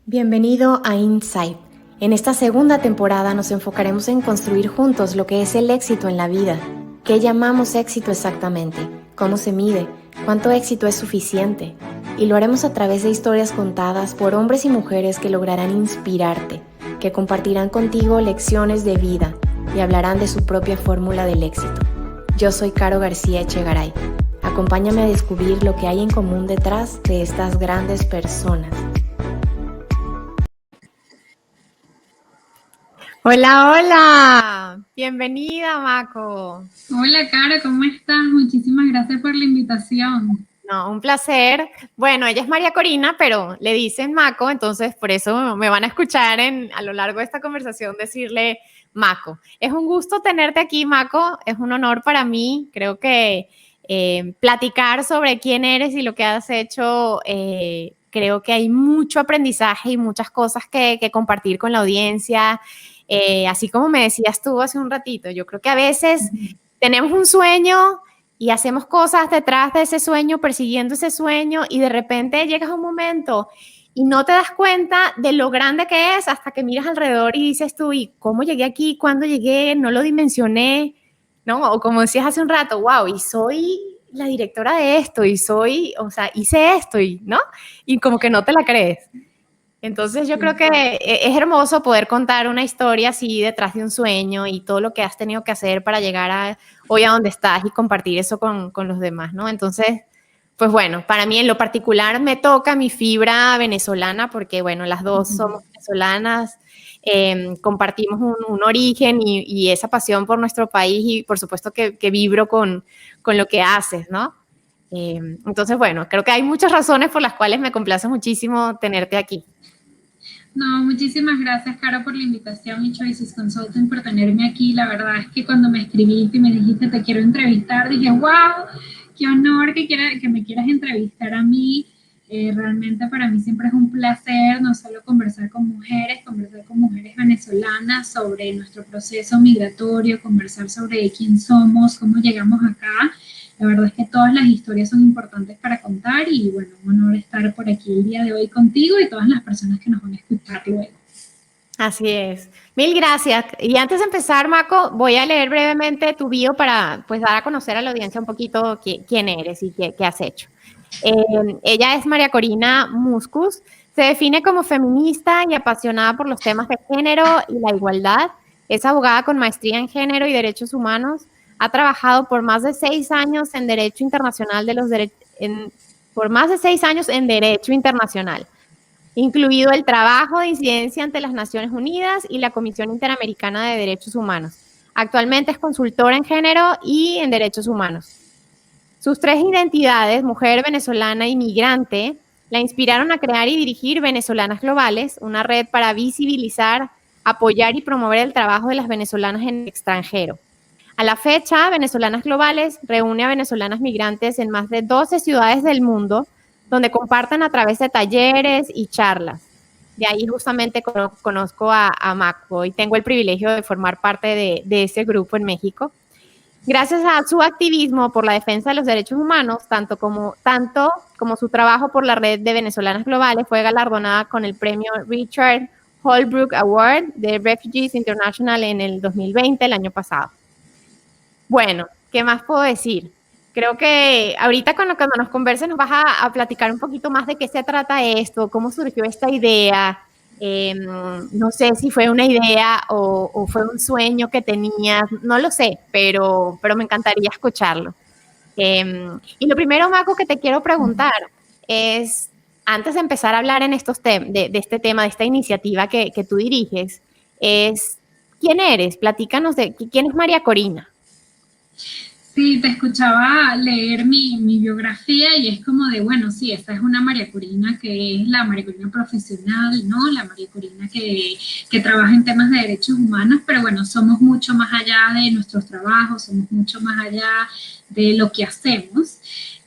Bienvenido a Insight. En esta segunda temporada nos enfocaremos en construir juntos lo que es el éxito en la vida. ¿Qué llamamos éxito exactamente? ¿Cómo se mide? ¿Cuánto éxito es suficiente? Y lo haremos a través de historias contadas por hombres y mujeres que lograrán inspirarte, que compartirán contigo lecciones de vida y hablarán de su propia fórmula del éxito. Yo soy Caro García Echegaray. Acompáñame a descubrir lo que hay en común detrás de estas grandes personas. Hola, hola. Bienvenida, Mako. Hola, Cara, ¿cómo estás? Muchísimas gracias por la invitación. No, un placer. Bueno, ella es María Corina, pero le dicen Mako, entonces por eso me van a escuchar a lo largo de esta conversación decirle Mako. Es un gusto tenerte aquí, Mako. Es un honor para mí. Creo que platicar sobre quién eres y lo que has hecho, creo que hay mucho aprendizaje y muchas cosas que compartir con la audiencia. Así como me decías tú hace un ratito, yo creo que a veces tenemos un sueño y hacemos cosas detrás de ese sueño, persiguiendo ese sueño, y de repente llegas a un momento y no te das cuenta de lo grande que es hasta que miras alrededor y dices tú, ¿y cómo llegué aquí? ¿Cuándo llegué? No lo dimensioné, ¿no? O como decías hace un rato, wow, y soy la directora de esto, y soy, o sea, hice esto, y, ¿no? Y como que no te la crees. Entonces yo creo que es hermoso poder contar una historia así detrás de un sueño y todo lo que has tenido que hacer para llegar hoy a donde estás y compartir eso con los demás, ¿no? Entonces, pues bueno, para mí en lo particular me toca mi fibra venezolana porque, bueno, las dos somos venezolanas, compartimos un origen y esa pasión por nuestro país y por supuesto que vibro con lo que haces, ¿no? Entonces, bueno, creo que hay muchas razones por las cuales me complace muchísimo tenerte aquí. No, muchísimas gracias, Cara, por la invitación y Choices Consulting por tenerme aquí. La verdad es que cuando me escribiste y me dijiste te quiero entrevistar, dije, wow, qué honor que me quieras entrevistar a mí. Realmente para mí siempre es un placer no solo conversar con mujeres venezolanas sobre nuestro proceso migratorio, conversar sobre quién somos, cómo llegamos acá. La verdad es que todas las historias son importantes para contar y bueno, un honor estar por aquí el día de hoy contigo y todas las personas que nos van a escuchar luego. Así es. Mil gracias. Y antes de empezar, Mako, voy a leer brevemente tu bio para pues dar a conocer a la audiencia un poquito quién eres y qué has hecho. Ella es María Corina Muscus. Se define como feminista y apasionada por los temas de género y la igualdad. Es abogada con maestría en género y derechos humanos. Ha trabajado por más de 6 años en Derecho Internacional de los por más de 6 años en Derecho Internacional, incluido el trabajo de incidencia ante las Naciones Unidas y la Comisión Interamericana de Derechos Humanos. Actualmente es consultora en género y en derechos humanos. Sus 3 identidades, mujer, venezolana y migrante, la inspiraron a crear y dirigir Venezolanas Globales, una red para visibilizar, apoyar y promover el trabajo de las venezolanas en el extranjero. A la fecha, Venezolanas Globales reúne a venezolanas migrantes en más de 12 ciudades del mundo, donde comparten a través de talleres y charlas. De ahí justamente conozco a Mako y tengo el privilegio de formar parte de ese grupo en México. Gracias a su activismo por la defensa de los derechos humanos, tanto como su trabajo por la red de venezolanas globales, fue galardonada con el premio Richard Holbrooke Award de Refugees International en el 2020, el año pasado. Bueno, ¿qué más puedo decir? Creo que ahorita cuando nos converses nos vas a platicar un poquito más de qué se trata esto, cómo surgió esta idea. No sé si fue una idea o fue un sueño que tenías, no lo sé, pero me encantaría escucharlo. Y lo primero, Mako, que te quiero preguntar es, antes de empezar a hablar en de este tema, de esta iniciativa que tú diriges, es, ¿quién eres? Platícanos de quién es María Corina. Sí, te escuchaba leer mi biografía y es como de, bueno, sí, esta es una María Corina que es la María Corina profesional, ¿no? La María Corina que trabaja en temas de derechos humanos, pero bueno, somos mucho más allá de nuestros trabajos, somos mucho más allá de lo que hacemos.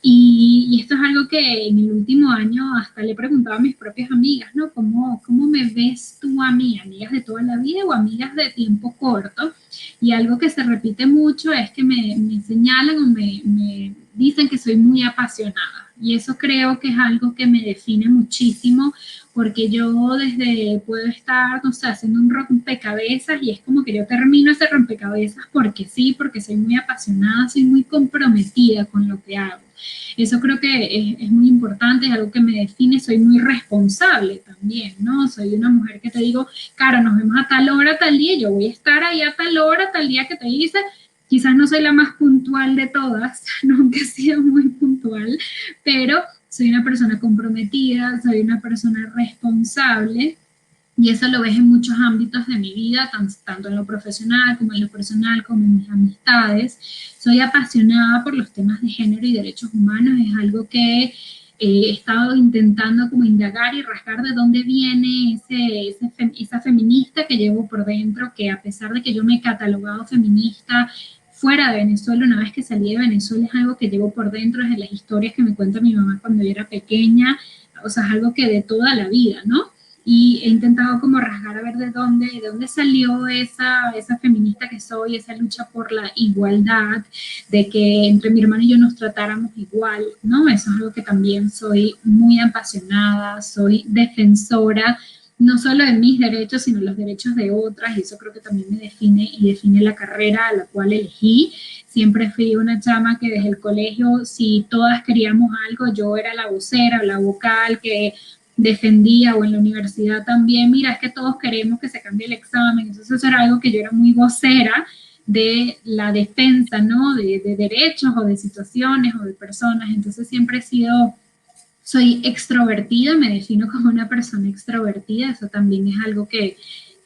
Y esto es algo que en el último año hasta le he preguntado a mis propias amigas, ¿no? ¿Cómo me ves tú a mí? ¿Amigas de toda la vida o amigas de tiempo corto? Y algo que se repite mucho es que me señalan o dicen que soy muy apasionada y eso creo que es algo que me define muchísimo porque yo puedo estar, no sé, haciendo un rompecabezas y es como que yo termino ese rompecabezas porque sí, porque soy muy apasionada, soy muy comprometida con lo que hago. Eso creo que es muy importante, es algo que me define, soy muy responsable también, ¿no? Soy una mujer que te digo, cara, nos vemos a tal hora, tal día, yo voy a estar ahí a tal hora, tal día que te dice, quizás no soy la más puntual de todas, nunca he sido muy puntual, pero soy una persona comprometida, soy una persona responsable y eso lo ves en muchos ámbitos de mi vida, tanto en lo profesional como en lo personal, como en mis amistades. Soy apasionada por los temas de género y derechos humanos, es algo que he estado intentando como indagar y rascar de dónde viene esa feminista que llevo por dentro, que a pesar de que yo me he catalogado feminista fuera de Venezuela, una vez que salí de Venezuela, es algo que llevo por dentro desde las historias que me cuenta mi mamá cuando yo era pequeña, o sea, es algo que de toda la vida, ¿no? Y he intentado como rasgar a ver de dónde salió esa feminista que soy, esa lucha por la igualdad, de que entre mi hermano y yo nos tratáramos igual, ¿no? Eso es algo que también soy muy apasionada, soy defensora, no solo de mis derechos, sino los derechos de otras, y eso creo que también me define y define la carrera a la cual elegí. Siempre fui una chama que desde el colegio, si todas queríamos algo, yo era la vocera o la vocal que defendía, o en la universidad también, mira, es que todos queremos que se cambie el examen, entonces eso era algo que yo era muy vocera de la defensa, ¿no? De derechos o de situaciones o de personas, entonces siempre he sido, soy extrovertida, me defino como una persona extrovertida, eso también es algo que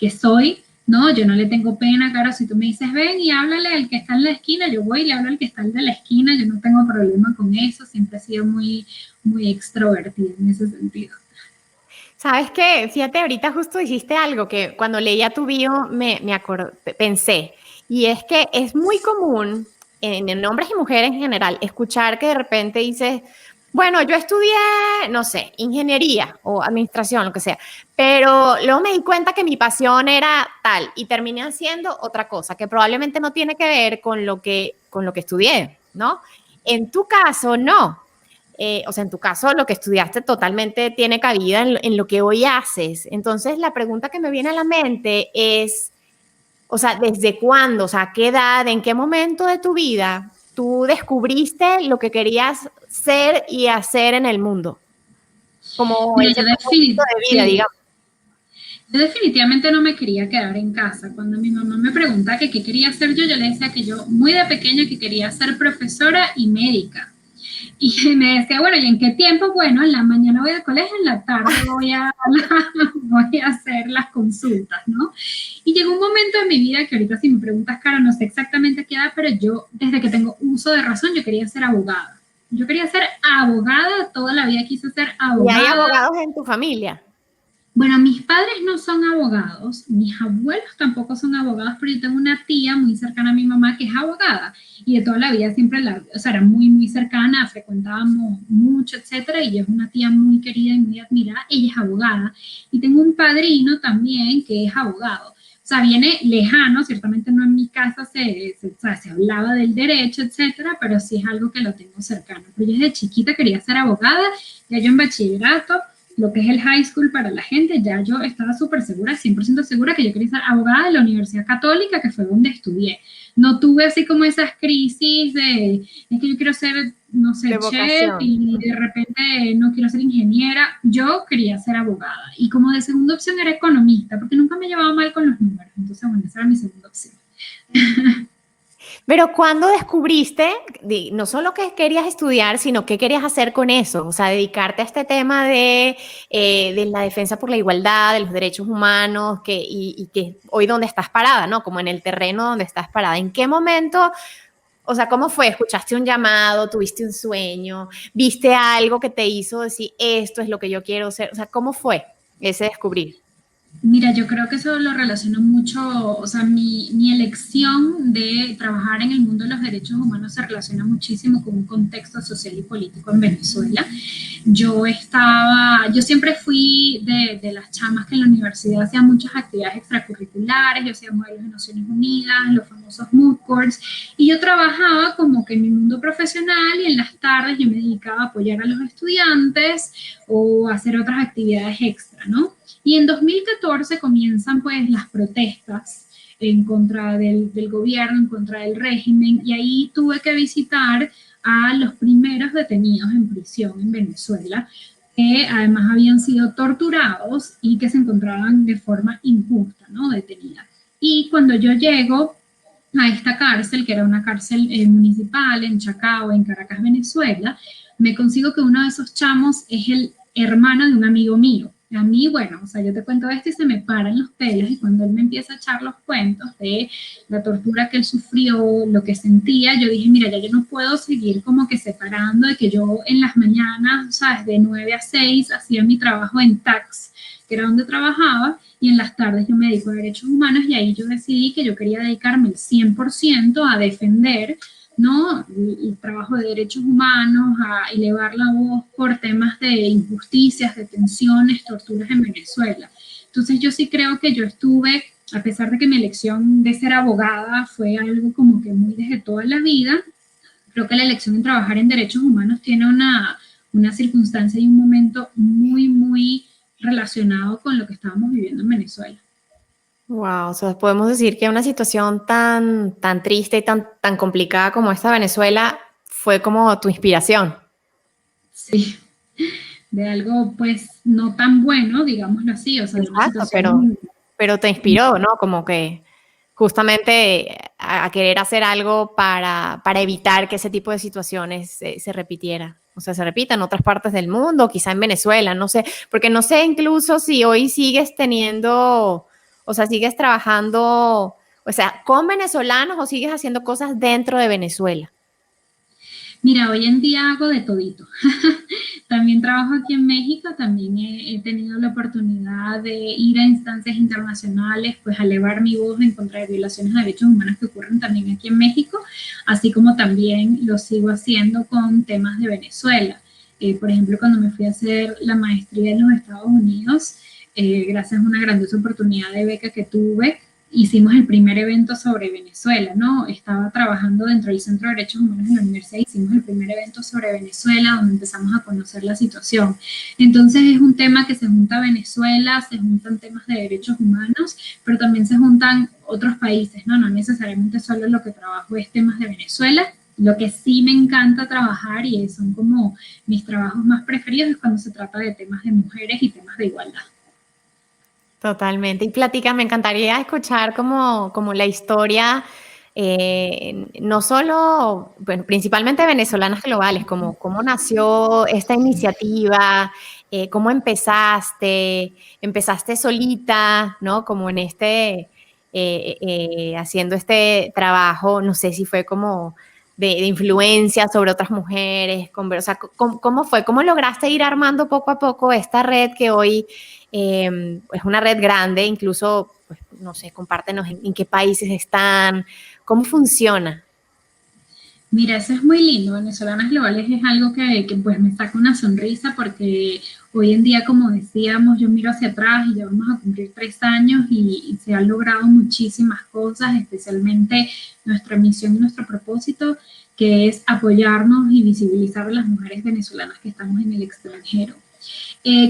soy, ¿no? Yo no le tengo pena, claro, si tú me dices, ven y háblale al que está en la esquina, yo voy y le hablo al que está de la esquina, yo no tengo problema con eso, siempre he sido muy, muy extrovertida en ese sentido. ¿Sabes qué? Fíjate, ahorita justo dijiste algo que cuando leía tu bio pensé, y es que es muy común en hombres y mujeres en general escuchar que de repente dices, bueno, yo estudié, no sé, ingeniería o administración, lo que sea, pero luego me di cuenta que mi pasión era tal y terminé haciendo otra cosa que probablemente no tiene que ver con lo que estudié, ¿no? En tu caso, no. O sea, en tu caso, lo que estudiaste totalmente tiene cabida en lo que hoy haces. Entonces, la pregunta que me viene a la mente es, o sea, ¿desde cuándo? O sea, ¿a qué edad, en qué momento de tu vida tú descubriste lo que querías ser y hacer en el mundo? Como Mira, ese propósito de vida, sí, digamos. yo definitivamente no me quería quedar en casa. Cuando mi mamá me preguntaba que qué quería hacer yo le decía que yo muy de pequeña que quería ser profesora y médica. Y me decía, bueno, ¿y en qué tiempo? Bueno, en la mañana voy al colegio, en la tarde voy a hacer las consultas, ¿no? Y llegó un momento en mi vida que ahorita si me preguntas, Caro, no sé exactamente qué edad, pero yo desde que tengo uso de razón, yo quería ser abogada. Yo quería ser abogada, toda la vida quise ser Y hay abogada. abogados en tu familia. Bueno, mis padres no son abogados, mis abuelos tampoco son abogados, pero yo tengo una tía muy cercana a mi mamá que es abogada y de toda la vida siempre o sea, era muy, muy cercana, frecuentábamos mucho, etcétera, y ella es una tía muy querida y muy admirada, ella es abogada. Y tengo un padrino también que es abogado. O sea, viene lejano, ciertamente no en mi casa o sea, se hablaba del derecho, etcétera, pero sí es algo que lo tengo cercano. Pero yo desde chiquita quería ser abogada, ya yo en bachillerato lo que es el high school para la gente, ya yo estaba súper segura, 100% segura que yo quería ser abogada de la Universidad Católica, que fue donde estudié. No tuve así como esas crisis es que yo quiero ser, no sé, chef y de repente no quiero ser ingeniera. Yo quería ser abogada. Y como de segunda opción era economista, porque nunca me llevaba mal con los números. Entonces, bueno, esa era mi segunda opción. Pero ¿cuándo descubriste no solo que querías estudiar, sino qué querías hacer con eso? O sea, dedicarte a este tema de la defensa por la igualdad, de los derechos humanos, y que hoy donde estás parada, ¿no? Como en el terreno donde estás parada. ¿En qué momento, o sea, cómo fue? ¿Escuchaste un llamado? ¿Tuviste un sueño? ¿Viste algo que te hizo decir, esto es lo que yo quiero ser? O sea, ¿cómo fue ese descubrir? Mira, yo creo que eso lo relaciono mucho, o sea, mi elección de trabajar en el mundo de los derechos humanos se relaciona muchísimo con un contexto social y político en Venezuela. Yo siempre fui de las chamas que en la universidad hacían muchas actividades extracurriculares, yo hacía modelos de Naciones Unidas, los famosos mood courts, y yo trabajaba como que en mi mundo profesional y en las tardes yo me dedicaba a apoyar a los estudiantes o a hacer otras actividades extra, ¿no? Y en 2014 comienzan pues las protestas en contra del gobierno, en contra del régimen, y ahí tuve que visitar a los primeros detenidos en prisión en Venezuela, que además habían sido torturados y que se encontraban de forma injusta, ¿no? Detenida. Y cuando yo llego a esta cárcel, que era una cárcel municipal en Chacao, en Caracas, Venezuela, me consigo que uno de esos chamos es el hermano de un amigo mío. A mí, bueno, o sea, yo te cuento esto y se me paran los pelos y cuando él me empieza a echar los cuentos de la tortura que él sufrió, lo que sentía, yo dije, mira, ya yo no puedo seguir como que separando de que yo en las mañanas, ¿sabes? De 9 a 6 hacía mi trabajo en tax, que era donde trabajaba, y en las tardes yo me dedico a derechos humanos y ahí yo decidí que yo quería dedicarme el 100% a defender, ¿no? El trabajo de derechos humanos, a elevar la voz por temas de injusticias, detenciones, torturas en Venezuela. Entonces yo sí creo que yo estuve, a pesar de que mi elección de ser abogada fue algo como que muy desde toda la vida, creo que la elección en trabajar en derechos humanos tiene una circunstancia y un momento muy, muy relacionado con lo que estábamos viviendo en Venezuela. Wow, o sea, podemos decir que una situación tan triste y tan complicada como esta de Venezuela fue como tu inspiración. Sí, de algo pues no tan bueno, digámoslo así, o sea, de una Exacto, situación. pero te inspiró, ¿no? Como que justamente a querer hacer algo para evitar que ese tipo de situaciones se repitiera. O sea, se repita en otras partes del mundo, quizá en Venezuela, no sé, porque no sé incluso si hoy sigues teniendo, o sea, sigues trabajando, o sea, con venezolanos o sigues haciendo cosas dentro de Venezuela. Mira, hoy en día hago de todito. También trabajo aquí en México, también he tenido la oportunidad de ir a instancias internacionales, pues a elevar mi voz en contra de violaciones a derechos humanos que ocurren también aquí en México, así como también lo sigo haciendo con temas de Venezuela. Por ejemplo, cuando me fui a hacer la maestría en los Estados Unidos, gracias a una grandiosa oportunidad de beca que tuve, hicimos el primer evento sobre Venezuela, ¿no? Estaba trabajando dentro del Centro de Derechos Humanos de la universidad, hicimos el primer evento sobre Venezuela, donde empezamos a conocer la situación. Entonces es un tema que se junta a Venezuela, se juntan temas de derechos humanos, pero también se juntan otros países, ¿no? No necesariamente solo lo que trabajo es temas de Venezuela. Lo que sí me encanta trabajar y son como mis trabajos más preferidos es cuando se trata de temas de mujeres y temas de igualdad. Totalmente. Y platica, me encantaría escuchar como la historia, no solo, bueno, principalmente venezolanas globales, como cómo nació esta iniciativa, cómo empezaste solita, ¿no? Como en haciendo este trabajo, no sé si fue como de influencia sobre otras mujeres, o sea, ¿cómo fue? ¿Cómo lograste ir armando poco a poco esta red que hoy es una red grande, incluso, pues, no sé, compártenos en qué países están, cómo funciona? Mira, eso es muy lindo. Venezolanas Globales es algo que pues me saca una sonrisa porque hoy en día, como decíamos, yo miro hacia atrás y ya vamos a cumplir 3 años y se han logrado muchísimas cosas, especialmente nuestra misión y nuestro propósito, que es apoyarnos y visibilizar a las mujeres venezolanas que estamos en el extranjero.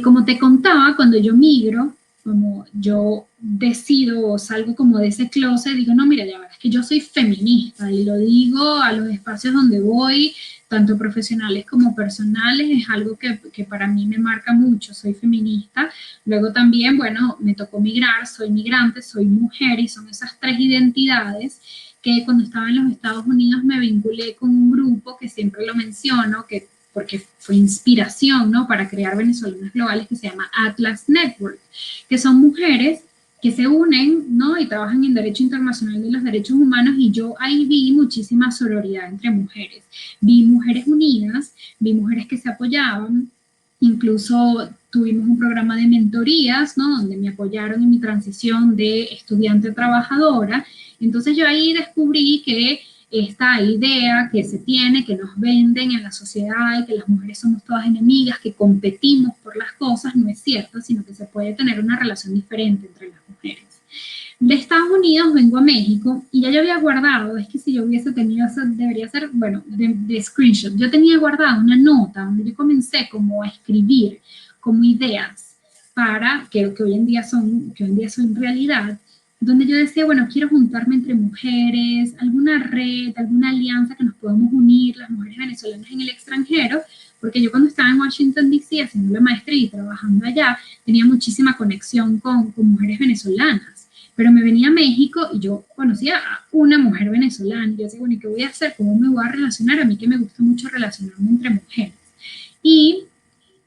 Como te contaba, cuando yo migro, como yo decido o salgo como de ese closet, digo, no, mira, ya verás que yo soy feminista y lo digo a los espacios donde voy, tanto profesionales como personales, es algo que para mí me marca mucho, soy feminista. Luego también, bueno, me tocó migrar, soy migrante, soy mujer y son esas tres identidades que cuando estaba en los Estados Unidos me vinculé con un grupo que siempre lo menciono, que porque fue inspiración, ¿no? Para crear Venezolanas Globales, que se llama Atlas Network, que son mujeres que se unen, ¿no? Y trabajan en Derecho Internacional de los Derechos Humanos y yo ahí vi muchísima sororidad entre mujeres. Vi mujeres unidas, vi mujeres que se apoyaban, Incluso tuvimos un programa de mentorías, ¿no? Donde me apoyaron en mi transición de estudiante a trabajadora. Entonces yo ahí descubrí que esta idea que se tiene, que nos venden en la sociedad y que las mujeres somos todas enemigas, que competimos por las cosas, no es cierto, sino que se puede tener una relación diferente entre las mujeres. De Estados Unidos vengo a México y ya yo había guardado, es que si yo hubiese tenido, debería ser, bueno, de screenshot, yo tenía guardado una nota donde yo comencé como a escribir como ideas para que hoy en día son realidad, donde yo decía, bueno, quiero juntarme entre mujeres, alguna red, alguna alianza que nos podamos unir, las mujeres venezolanas en el extranjero, porque yo cuando estaba en Washington, D.C. haciendo la maestría y trabajando allá, tenía muchísima conexión con mujeres venezolanas, pero me venía a México y yo conocía a una mujer venezolana, y yo decía, bueno, ¿y qué voy a hacer? ¿Cómo me voy a relacionar? A mí que me gusta mucho relacionarme entre mujeres. Y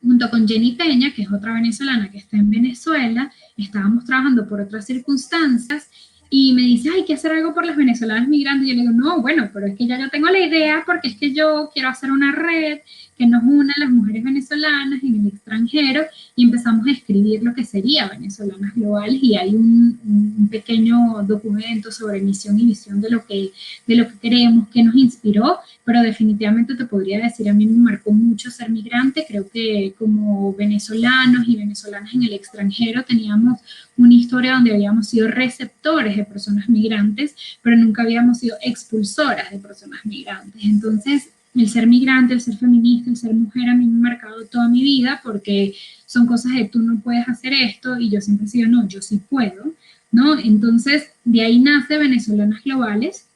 junto con Jenny Peña, que es otra venezolana que está en Venezuela, estábamos trabajando por otras circunstancias y me dice, hay que hacer algo por las venezolanas migrantes. Y yo le digo, no, bueno, pero es que ya yo tengo la idea porque es que yo quiero hacer una red que nos una a las mujeres venezolanas en el extranjero y empezamos a escribir lo que sería Venezolanas Globales y hay un pequeño documento sobre misión y visión de lo que queremos, que nos inspiró, pero definitivamente te podría decir, a mí me marcó mucho ser migrante. Creo que como venezolanos y venezolanas en el extranjero teníamos una historia donde habíamos sido receptores de personas migrantes, pero nunca habíamos sido expulsoras de personas migrantes. Entonces, el ser migrante, el ser feminista, el ser mujer a mí me ha marcado toda mi vida porque son cosas de tú no puedes hacer esto y yo siempre he sido, no, yo sí puedo, ¿no? Entonces, de ahí nace Venezolanas Globales,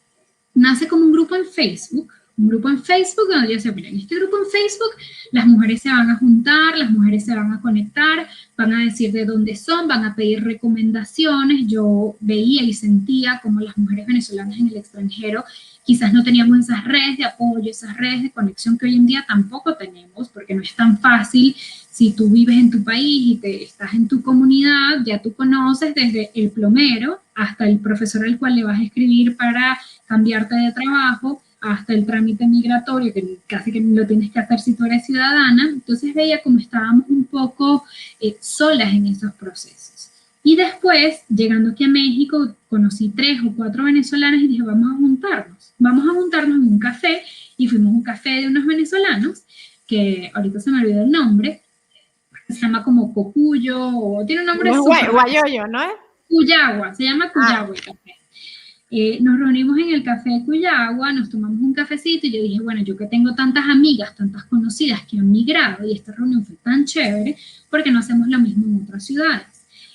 nace como un grupo en Facebook donde yo decía, mira, en este grupo en Facebook las mujeres se van a juntar, las mujeres se van a conectar, van a decir de dónde son, van a pedir recomendaciones. Yo veía y sentía como las mujeres venezolanas en el extranjero quizás no teníamos esas redes de apoyo, esas redes de conexión que hoy en día tampoco tenemos, porque no es tan fácil. Si tú vives en tu país y estás en tu comunidad, ya tú conoces desde el plomero hasta el profesor al cual le vas a escribir para cambiarte de trabajo, hasta el trámite migratorio, que casi que lo tienes que hacer si tú eres ciudadana. Entonces veía como estábamos un poco solas en esos procesos. Y después, llegando aquí a México, conocí 3 o 4 venezolanas y dije, vamos a juntarnos en un café, y fuimos a un café de unos venezolanos, que ahorita se me olvidó el nombre, se llama como Cocuyo, o tiene un nombre súper... Guayoyo, ¿no? Cuyagua, se llama Cuyagua el café. Nos reunimos en el café de Cuyagua, nos tomamos un cafecito y yo dije, bueno, yo que tengo tantas amigas, tantas conocidas que han migrado y esta reunión fue tan chévere, ¿por qué no hacemos lo mismo en otras ciudades?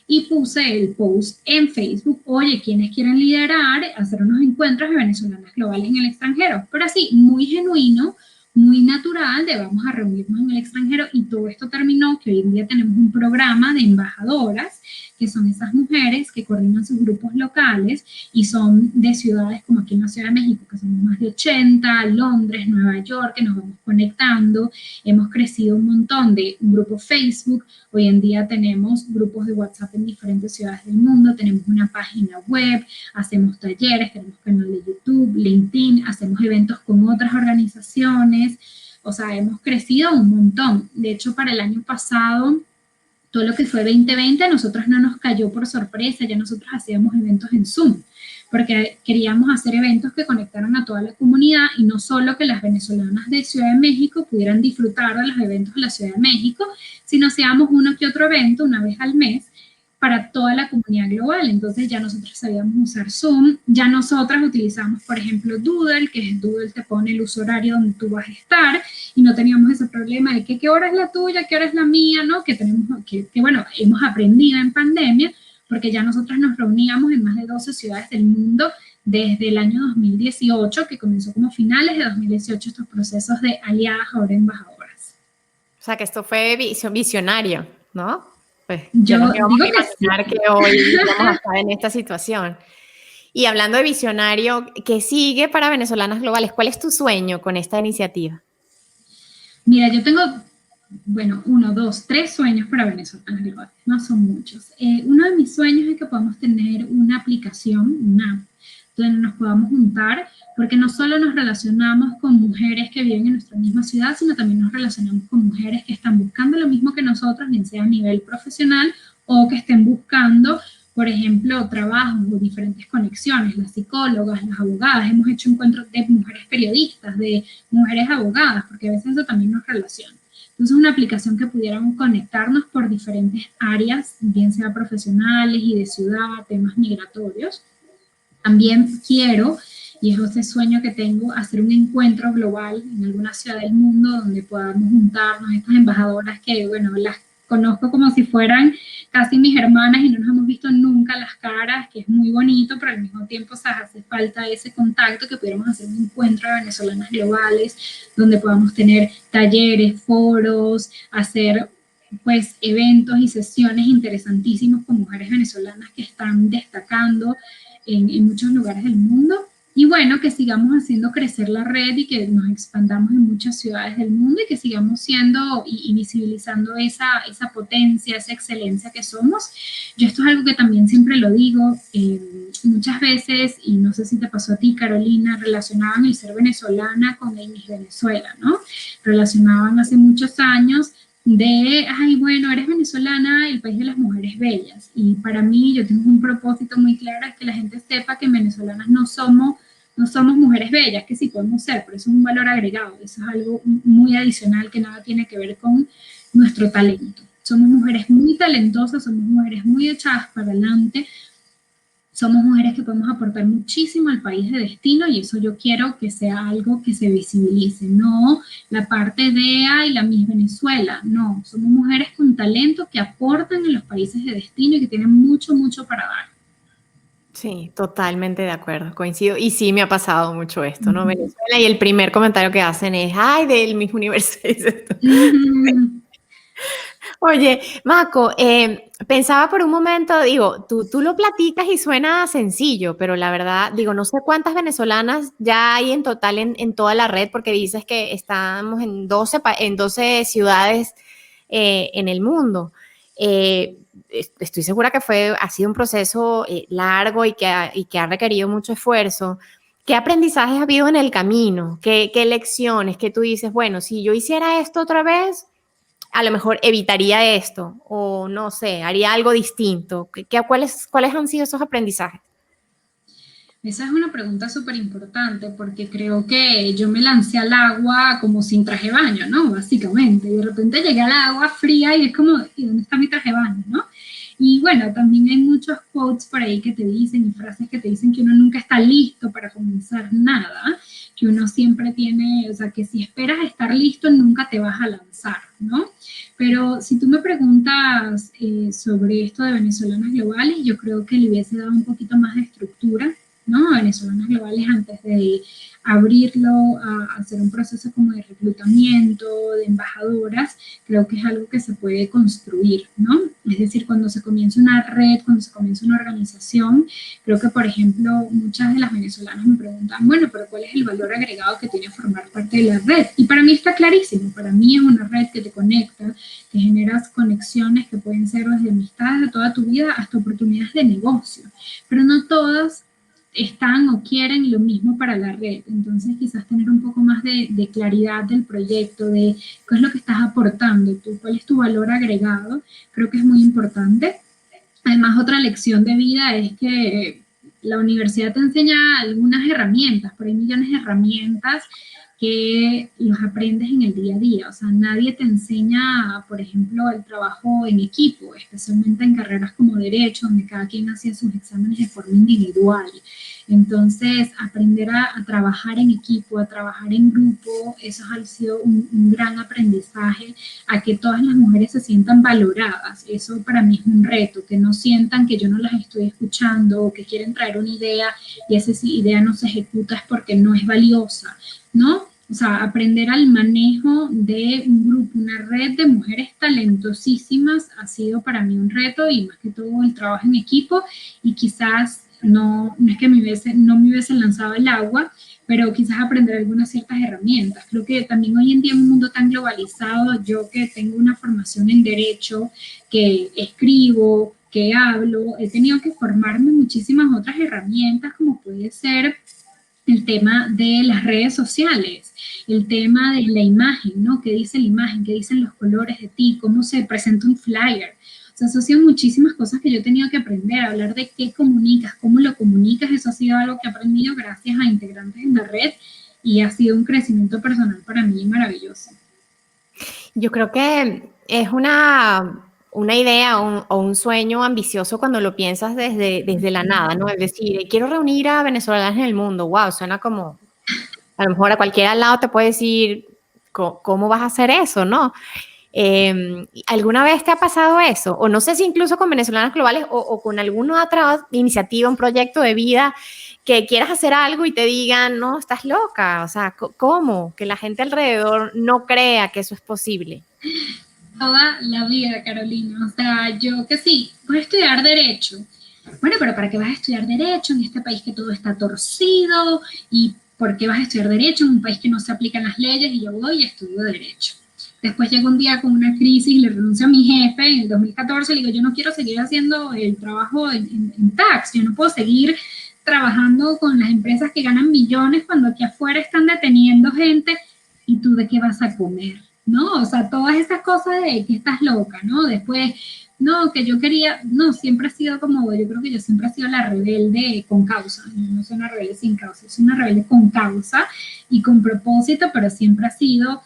Y puse el post en Facebook, oye, ¿quiénes quieren liderar, hacer unos encuentros de venezolanas globales en el extranjero? Pero así, muy genuino, muy natural, de vamos a reunirnos en el extranjero, y todo esto terminó que hoy en día tenemos un programa de embajadoras, que son esas mujeres que coordinan sus grupos locales y son de ciudades como aquí en la Ciudad de México, que somos más de 80, Londres, Nueva York, que nos vamos conectando. Hemos crecido un montón de un grupo Facebook. Hoy en día tenemos grupos de WhatsApp en diferentes ciudades del mundo, tenemos una página web, hacemos talleres, tenemos canal de YouTube, LinkedIn, hacemos eventos con otras organizaciones. O sea, hemos crecido un montón. De hecho, para el año pasado, todo lo que fue 2020, a nosotros no nos cayó por sorpresa, ya nosotros hacíamos eventos en Zoom, porque queríamos hacer eventos que conectaran a toda la comunidad y no solo que las venezolanas de Ciudad de México pudieran disfrutar de los eventos de la Ciudad de México, sino hacíamos uno que otro evento una vez al mes para toda la comunidad global. Entonces ya nosotros sabíamos usar Zoom, ya nosotras utilizamos, por ejemplo, Doodle, que es Doodle te pone el uso horario donde tú vas a estar, y no teníamos ese problema de que qué hora es la tuya, qué hora es la mía, ¿no? Que bueno, hemos aprendido en pandemia, porque ya nosotros nos reuníamos en más de 12 ciudades del mundo desde el año 2018, que comenzó como finales de 2018 estos procesos de aliadas, ahora embajadoras. O sea, que esto fue visionario, ¿no? Pues yo no digo que imaginar que hoy vamos a estar en esta situación. Y hablando de visionario, ¿qué sigue para Venezolanas Globales? ¿Cuál es tu sueño con esta iniciativa? Mira, yo tengo, bueno, 1, 2, 3 sueños para Venezolanas Globales, no son muchos. Uno de mis sueños es que podamos tener una aplicación, una app, donde nos podamos juntar, porque no solo nos relacionamos con mujeres que viven en nuestra misma ciudad, sino también nos relacionamos con mujeres que están buscando lo mismo que nosotros, bien sea a nivel profesional o que estén buscando, por ejemplo, trabajos o diferentes conexiones, las psicólogas, las abogadas. Hemos hecho encuentros de mujeres periodistas, de mujeres abogadas, porque a veces eso también nos relaciona. Entonces, una aplicación que pudiéramos conectarnos por diferentes áreas, bien sea profesionales y de ciudad, temas migratorios. También quiero, y es ese sueño que tengo, hacer un encuentro global en alguna ciudad del mundo donde podamos juntarnos, estas embajadoras que, bueno, las conozco como si fueran casi mis hermanas y no nos hemos visto nunca las caras, que es muy bonito, pero al mismo tiempo, o sea, hace falta ese contacto, que pudiéramos hacer un encuentro de venezolanas globales, donde podamos tener talleres, foros, hacer pues eventos y sesiones interesantísimos con mujeres venezolanas que están destacando en muchos lugares del mundo. Y bueno, que sigamos haciendo crecer la red y que nos expandamos en muchas ciudades del mundo y que sigamos siendo y visibilizando esa potencia, esa excelencia que somos. Yo esto es algo que también siempre lo digo, muchas veces, y no sé si te pasó a ti, Carolina, relacionaban el ser venezolana con el Miss Venezuela, ¿no? Relacionaban hace muchos años de, ay, bueno, eres venezolana, el país de las mujeres bellas. Y para mí, yo tengo un propósito muy claro, es que la gente sepa que venezolanas no somos mujeres bellas, que sí podemos ser, pero eso es un valor agregado, eso es algo muy adicional que nada tiene que ver con nuestro talento. Somos mujeres muy talentosas, somos mujeres muy echadas para adelante, somos mujeres que podemos aportar muchísimo al país de destino y eso yo quiero que sea algo que se visibilice, no la parte de, ay, la Miss Venezuela, no, somos mujeres con talento que aportan en los países de destino y que tienen mucho, mucho para dar. Sí, totalmente de acuerdo, coincido. Y sí me ha pasado mucho esto, ¿no? Venezuela, y el primer comentario que hacen es, ay, del Miss Universo. Oye, Mako, pensaba por un momento, digo, tú lo platicas y suena sencillo, pero la verdad, digo, no sé cuántas venezolanas ya hay en total en toda la red, porque dices que estamos en 12 ciudades en el mundo. Estoy segura que ha sido un proceso largo y que ha requerido mucho esfuerzo. ¿Qué aprendizajes ha habido en el camino? ¿Qué lecciones que tú dices, bueno, si yo hiciera esto otra vez, a lo mejor evitaría esto o no sé, haría algo distinto? ¿Cuáles han sido esos aprendizajes? Esa es una pregunta súper importante porque creo que yo me lancé al agua como sin traje de baño, ¿no? Básicamente. Y de repente llegué al agua fría y es como, ¿y dónde está mi traje de baño, no? Y bueno, también hay muchos quotes por ahí que te dicen y frases que te dicen que uno nunca está listo para comenzar nada, que uno siempre tiene, o sea, que si esperas estar listo nunca te vas a lanzar, ¿no? Pero si tú me preguntas sobre esto de venezolanas globales, yo creo que le hubiese dado un poquito más de estructura, ¿no? A venezolanas globales antes de abrirlo a hacer un proceso como de reclutamiento, de embajadoras, creo que es algo que se puede construir, ¿no? Es decir, cuando se comienza una red, cuando se comienza una organización, creo que, por ejemplo, muchas de las venezolanas me preguntan, bueno, pero ¿cuál es el valor agregado que tiene formar parte de la red? Y para mí está clarísimo, para mí es una red que te conecta, que generas conexiones que pueden ser desde amistades de toda tu vida hasta oportunidades de negocio, pero no todas están o quieren lo mismo para la red. Entonces quizás tener un poco más de claridad del proyecto, de qué es lo que estás aportando tú, cuál es tu valor agregado, creo que es muy importante. Además, otra lección de vida es que la universidad te enseña algunas herramientas, pero hay millones de herramientas que los aprendes en el día a día. O sea, nadie te enseña, por ejemplo, el trabajo en equipo, especialmente en carreras como Derecho, donde cada quien hacía sus exámenes de forma individual. Entonces, aprender a trabajar en equipo, a trabajar en grupo, eso ha sido un gran aprendizaje, a que todas las mujeres se sientan valoradas. Eso para mí es un reto, que no sientan que yo no las estoy escuchando o que quieren traer una idea y esa idea no se ejecuta es porque no es valiosa, ¿no? O sea, aprender al manejo de un grupo, una red de mujeres talentosísimas ha sido para mí un reto y más que todo el trabajo en equipo y quizás no es que no me hubiese lanzado al agua, pero quizás aprender algunas ciertas herramientas. Creo que también hoy en día en un mundo tan globalizado, yo que tengo una formación en Derecho, que escribo, que hablo, he tenido que formarme muchísimas otras herramientas, como puede ser el tema de las redes sociales, el tema de la imagen, ¿no? ¿Qué dice la imagen? ¿Qué dicen los colores de ti? ¿Cómo se presenta un flyer? O sea, eso ha sido muchísimas cosas que yo he tenido que aprender, hablar de qué comunicas, cómo lo comunicas, eso ha sido algo que he aprendido gracias a integrantes en la red y ha sido un crecimiento personal para mí maravilloso. Yo creo que es una idea o un sueño ambicioso cuando lo piensas desde la nada, ¿no? Es decir, quiero reunir a venezolanos en el mundo. Wow, suena como, a lo mejor a cualquiera al lado te puede decir, ¿cómo vas a hacer eso, no? ¿Alguna vez te ha pasado eso? O no sé si incluso con Venezolanos Globales o con alguna otra iniciativa, un proyecto de vida que quieras hacer algo y te digan, no, estás loca. O sea, ¿cómo? Que la gente alrededor no crea que eso es posible. Toda la vida, Carolina. O sea, yo que sí, voy a estudiar Derecho. Bueno, pero ¿para qué vas a estudiar Derecho en este país que todo está torcido? ¿Y por qué vas a estudiar Derecho en un país que no se aplican las leyes? Y yo voy y estudio Derecho. Después llegó un día con una crisis y le renuncio a mi jefe en el 2014. Le digo, yo no quiero seguir haciendo el trabajo en tax. Yo no puedo seguir trabajando con las empresas que ganan millones cuando aquí afuera están deteniendo gente. ¿Y tú de qué vas a comer? ¿No? O sea, todas esas cosas de que estás loca, ¿no? Después, no, que yo quería, no, siempre he sido como, yo creo que yo siempre he sido la rebelde con causa, no soy una rebelde sin causa, soy una rebelde con causa y con propósito, pero siempre ha sido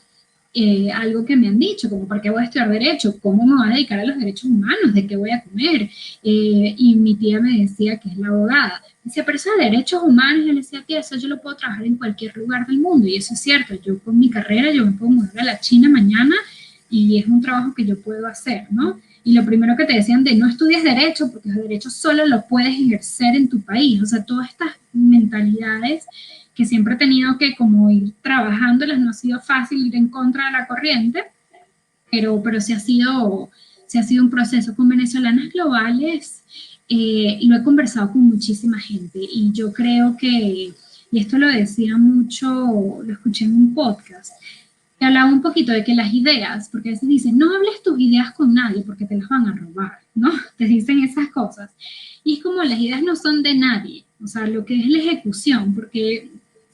algo que me han dicho, como ¿para qué voy a estudiar Derecho? ¿Cómo me voy a dedicar a los derechos humanos? ¿De qué voy a comer? Y mi tía me decía, que es la abogada, decía, pero eso de derechos humanos, yo le decía, tía, eso yo lo puedo trabajar en cualquier lugar del mundo, y eso es cierto, yo con mi carrera, yo me puedo mudar a la China mañana, y es un trabajo que yo puedo hacer, ¿no? Y lo primero que te decían de no estudies Derecho, porque los derechos solo los puedes ejercer en tu país, o sea, todas estas mentalidades que siempre he tenido que como ir trabajándolas, no ha sido fácil ir en contra de la corriente, pero sí ha sido un proceso. Con Venezolanas Globales lo he conversado con muchísima gente y yo creo que, y esto lo decía mucho, lo escuché en un podcast, que hablaba un poquito de que las ideas, porque a veces dicen, no hables tus ideas con nadie porque te las van a robar, ¿no? Te dicen esas cosas. Y es como las ideas no son de nadie, o sea, lo que es la ejecución, porque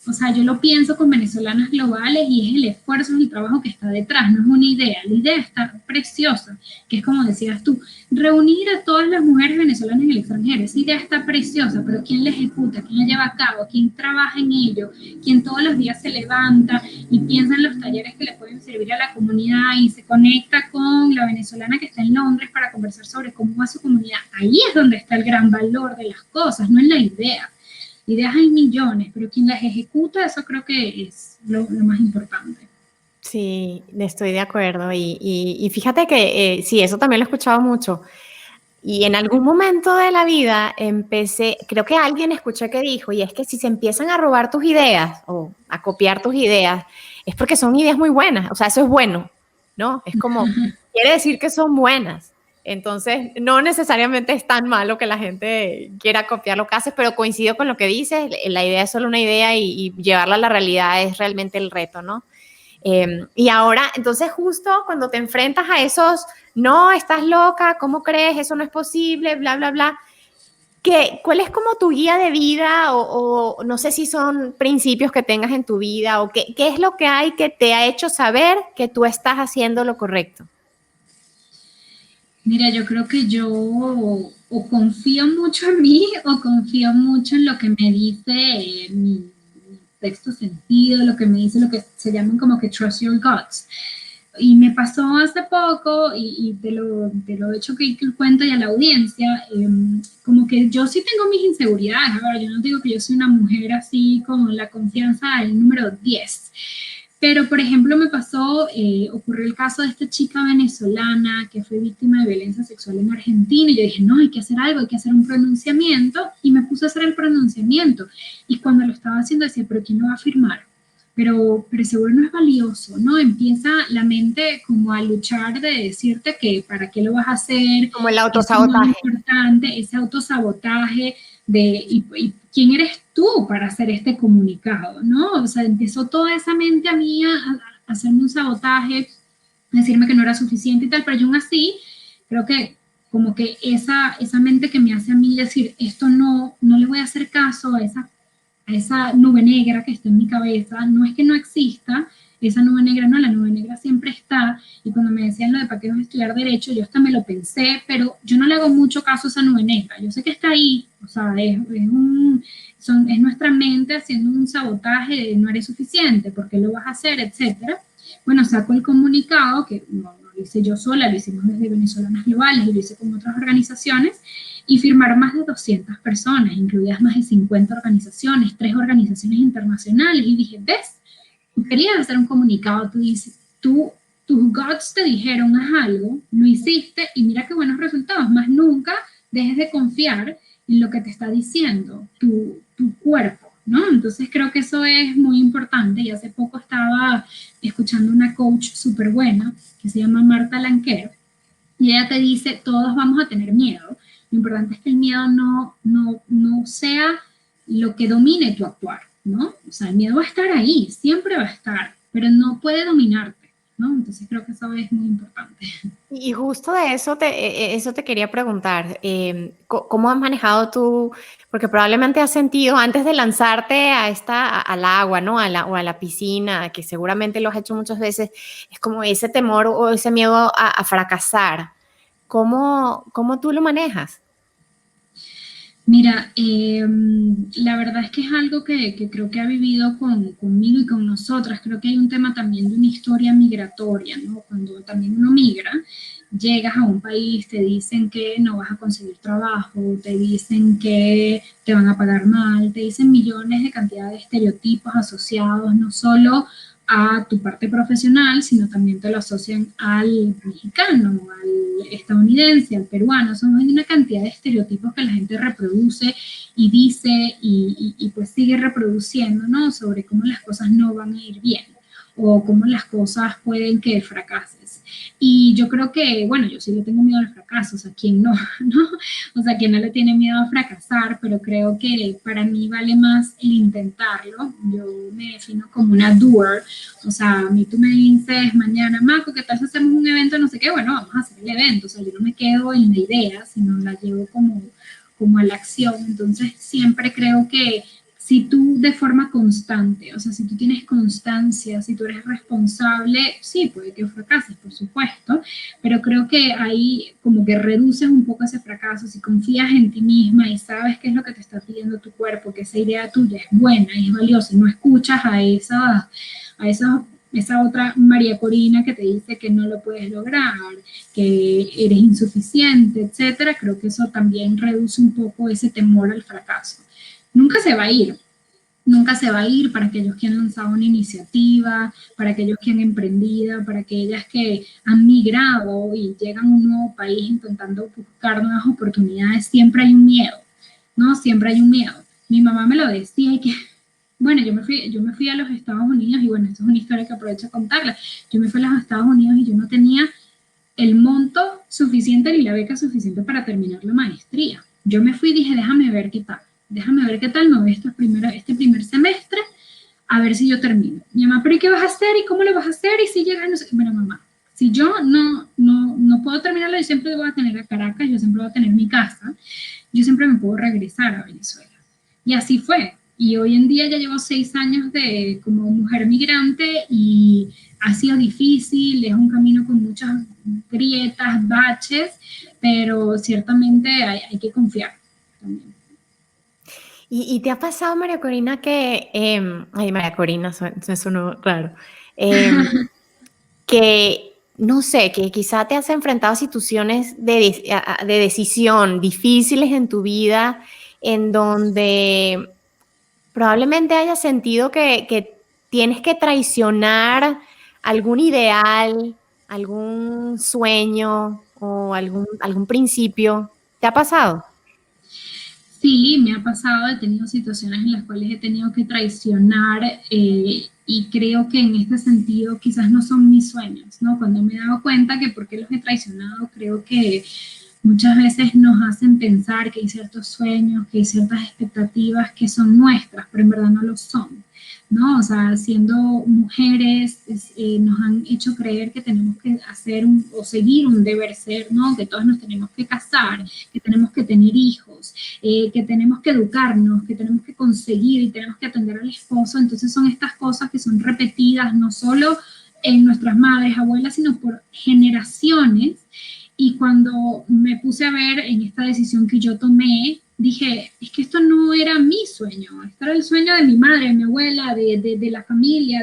o sea, yo lo pienso con Venezolanas Globales y es el esfuerzo, es el trabajo que está detrás, no es una idea. La idea está preciosa, que es como decías tú, reunir a todas las mujeres venezolanas en el extranjero. Esa idea está preciosa, pero ¿quién la ejecuta? ¿Quién la lleva a cabo? ¿Quién trabaja en ello? ¿Quién todos los días se levanta y piensa en los talleres que le pueden servir a la comunidad y se conecta con la venezolana que está en Londres para conversar sobre cómo va su comunidad? Ahí es donde está el gran valor de las cosas, no en la idea. Ideas hay millones, pero quien las ejecuta, eso creo que es lo más importante. Sí, estoy de acuerdo. Y fíjate que sí, eso también lo he escuchado mucho. Y en algún momento de la vida empecé, creo que alguien escuché que dijo, y es que si se empiezan a robar tus ideas o a copiar tus ideas, es porque son ideas muy buenas. O sea, eso es bueno, ¿no? Es como, quiere decir que son buenas. Entonces, no necesariamente es tan malo que la gente quiera copiar lo que haces, pero coincido con lo que dices, la idea es solo una idea y llevarla a la realidad es realmente el reto, ¿no? Y ahora, entonces justo cuando te enfrentas a esos, no, estás loca, ¿cómo crees? Eso no es posible, bla, bla, bla. ¿Cuál es como tu guía de vida o no sé si son principios que tengas en tu vida o qué es lo que hay que te ha hecho saber que tú estás haciendo lo correcto? Mira, yo creo que yo o confío mucho en mí o confío mucho en lo que me dice mi sexto sentido, lo que me dice lo que se llaman como que trust your guts. Y me pasó hace poco, y te lo he hecho que cuento y a la audiencia, como que yo sí tengo mis inseguridades. A ver, yo no digo que yo soy una mujer así con la confianza del número 10. Pero, por ejemplo, me pasó, ocurrió el caso de esta chica venezolana que fue víctima de violencia sexual en Argentina y yo dije, no, hay que hacer algo, hay que hacer un pronunciamiento y me puse a hacer el pronunciamiento y cuando lo estaba haciendo decía, pero ¿quién lo va a firmar? Pero seguro no es valioso, ¿no? Empieza la mente como a luchar de decirte que para qué lo vas a hacer. Como el autosabotaje. Es muy importante, ese autosabotaje de y quién eres tú para hacer este comunicado, ¿no? O sea, empezó toda esa mente a mí a hacerme un sabotaje, a decirme que no era suficiente y tal, pero yo aún así creo que como que esa mente que me hace a mí decir, esto no le voy a hacer caso a esa nube negra que está en mi cabeza, no es que no exista, esa nube negra no, la nube negra siempre está, y cuando me decían lo de para qué vas a estudiar Derecho, yo hasta me lo pensé, pero yo no le hago mucho caso a esa nube negra, yo sé que está ahí, o sea, es nuestra mente haciendo un sabotaje de no eres suficiente, ¿por qué lo vas a hacer?, etcétera. Bueno, saco el comunicado, que no lo hice yo sola, lo hicimos desde Venezolanas Globales y lo hice con otras organizaciones, y firmaron más de 200 personas, incluidas más de 50 organizaciones, 3 organizaciones internacionales, y dije, ¿ves? Tú querías hacer un comunicado, tú dices, tus gods te dijeron, haz algo, lo hiciste, y mira qué buenos resultados, más nunca dejes de confiar en lo que te está diciendo tu cuerpo, ¿no? Entonces creo que eso es muy importante, y hace poco estaba escuchando una coach súper buena, que se llama Marta Lanquer, y ella te dice, todos vamos a tener miedo, lo importante es que el miedo no sea lo que domine tu actuar, ¿no? O sea, el miedo va a estar ahí, siempre va a estar, pero no puede dominarte, ¿no? Entonces creo que eso es muy importante. Y justo de eso te quería preguntar, ¿cómo has manejado tú? Porque probablemente has sentido antes de lanzarte al agua, ¿no? O a la piscina, que seguramente lo has hecho muchas veces, es como ese temor o ese miedo a fracasar. ¿Cómo tú lo manejas? Mira, la verdad es que es algo que creo que ha vivido conmigo y con nosotras. Creo que hay un tema también de una historia migratoria, ¿no? Cuando también uno migra, llegas a un país, te dicen que no vas a conseguir trabajo, te dicen que te van a pagar mal, te dicen millones de cantidad de estereotipos asociados, no solo a tu parte profesional, sino también te lo asocian al mexicano, al estadounidense, al peruano. Son una cantidad de estereotipos que la gente reproduce y dice y pues sigue reproduciendo, ¿no? Sobre cómo las cosas no van a ir bien o cómo las cosas pueden que fracases. Y yo creo que, bueno, yo sí le tengo miedo al fracaso, o sea, ¿quién no? ¿No? O sea, ¿quién no le tiene miedo a fracasar? Pero creo que para mí vale más el intentarlo. Yo me defino como una doer, o sea, a mí tú me dices mañana, Marco, ¿qué tal si hacemos un evento? No sé qué, bueno, vamos a hacer el evento, o sea, yo no me quedo en la idea, sino la llevo como a la acción. Entonces, siempre creo que si tú de forma constante, o sea, si tú tienes constancia, si tú eres responsable, sí, puede que fracases, por supuesto, pero creo que ahí como que reduces un poco ese fracaso, si confías en ti misma y sabes qué es lo que te está pidiendo tu cuerpo, que esa idea tuya es buena y es valiosa, y no escuchas esa otra María Corina que te dice que no lo puedes lograr, que eres insuficiente, etcétera, creo que eso también reduce un poco ese temor al fracaso. Nunca se va a ir, nunca se va a ir para aquellos que han lanzado una iniciativa, para aquellos que han emprendido, para aquellas que han migrado y llegan a un nuevo país intentando buscar nuevas oportunidades, siempre hay un miedo, ¿no? Siempre hay un miedo. Mi mamá me lo decía y que, bueno, yo me fui a los Estados Unidos y bueno, esto es una historia que aprovecho a contarla. Yo me fui a los Estados Unidos y yo no tenía el monto suficiente ni la beca suficiente para terminar la maestría. Yo me fui y dije, déjame ver qué tal me voy este primer semestre, a ver si yo termino. Mi mamá, ¿pero y qué vas a hacer? ¿Y cómo lo vas a hacer? ¿Y si llegas? No sé. Bueno, mamá, si yo no puedo terminarlo, yo siempre voy a tener a Caracas, yo siempre voy a tener mi casa, yo siempre me puedo regresar a Venezuela. Y así fue. Y hoy en día ya llevo 6 años como mujer migrante y ha sido difícil, es un camino con muchas grietas, baches, pero ciertamente hay que confiar también. ¿Y te ha pasado, María Corina, ay, María Corina, eso sonó raro, em, que, no sé, que quizá te has enfrentado a situaciones de decisión difíciles en tu vida, en donde probablemente hayas sentido que tienes que traicionar algún ideal, algún sueño o algún principio? ¿Te ha pasado? Sí, me ha pasado, he tenido situaciones en las cuales he tenido que traicionar y creo que en este sentido quizás no son mis sueños, ¿no? Cuando me he dado cuenta que por qué los he traicionado, creo que muchas veces nos hacen pensar que hay ciertos sueños, que hay ciertas expectativas que son nuestras, pero en verdad no lo son, ¿no? O sea, siendo mujeres, nos han hecho creer que tenemos que hacer o seguir un deber ser, ¿no? Que todos nos tenemos que casar, que tenemos que tener hijos, que tenemos que educarnos, que tenemos que conseguir y tenemos que atender al esposo. Entonces son estas cosas que son repetidas no solo en nuestras madres, abuelas, sino por generaciones. Y cuando me puse a ver en esta decisión que yo tomé, dije, es que esto no era mi sueño, esto era el sueño de mi madre, de mi abuela, de la familia,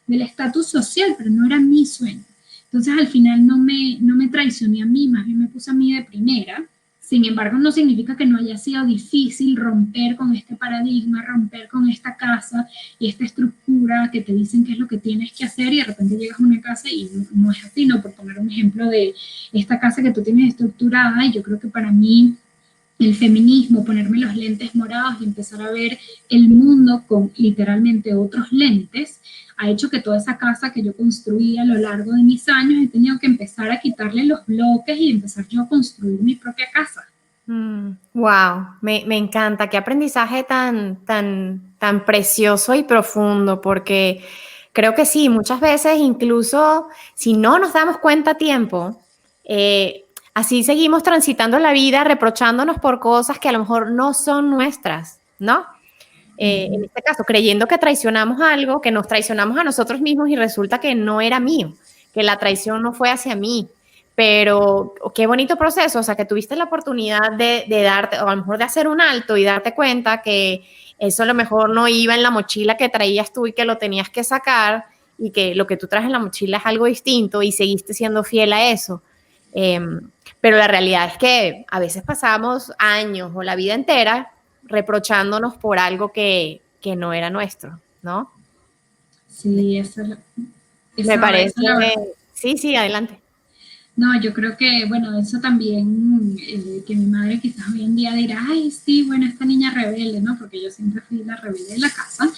del estatus social, pero no era mi sueño. Entonces al final no me traicioné a mí, más bien me puse a mí de primera. Sin embargo, no significa que no haya sido difícil romper con este paradigma, romper con esta casa y esta estructura que te dicen qué es lo que tienes que hacer y de repente llegas a una casa y no es así, ¿no? Por poner un ejemplo de esta casa que tú tienes estructurada, y yo creo que para mí el feminismo, ponerme los lentes morados y empezar a ver el mundo con literalmente otros lentes, ha hecho que toda esa casa que yo construí a lo largo de mis años, he tenido que empezar a quitarle los bloques y empezar yo a construir mi propia casa. Wow, me encanta. Qué aprendizaje tan precioso y profundo, porque creo que sí, muchas veces incluso si no nos damos cuenta a tiempo, así seguimos transitando la vida reprochándonos por cosas que a lo mejor no son nuestras, ¿no? En este caso, creyendo que traicionamos algo, que nos traicionamos a nosotros mismos y resulta que no era mío, que la traición no fue hacia mí. Pero qué bonito proceso, o sea, que tuviste la oportunidad de darte, o a lo mejor de hacer un alto y darte cuenta que eso a lo mejor no iba en la mochila que traías tú y que lo tenías que sacar, y que lo que tú traes en la mochila es algo distinto y seguiste siendo fiel a eso. Pero la realidad es que a veces pasamos años o la vida entera reprochándonos por algo que no era nuestro, ¿no? Sí, Me parece. Sí, adelante. No, yo creo que, bueno, eso también, que mi madre quizás hoy en día dirá, ay, sí, bueno, esta niña rebelde, ¿no? Porque yo siempre fui la rebelde de la casa,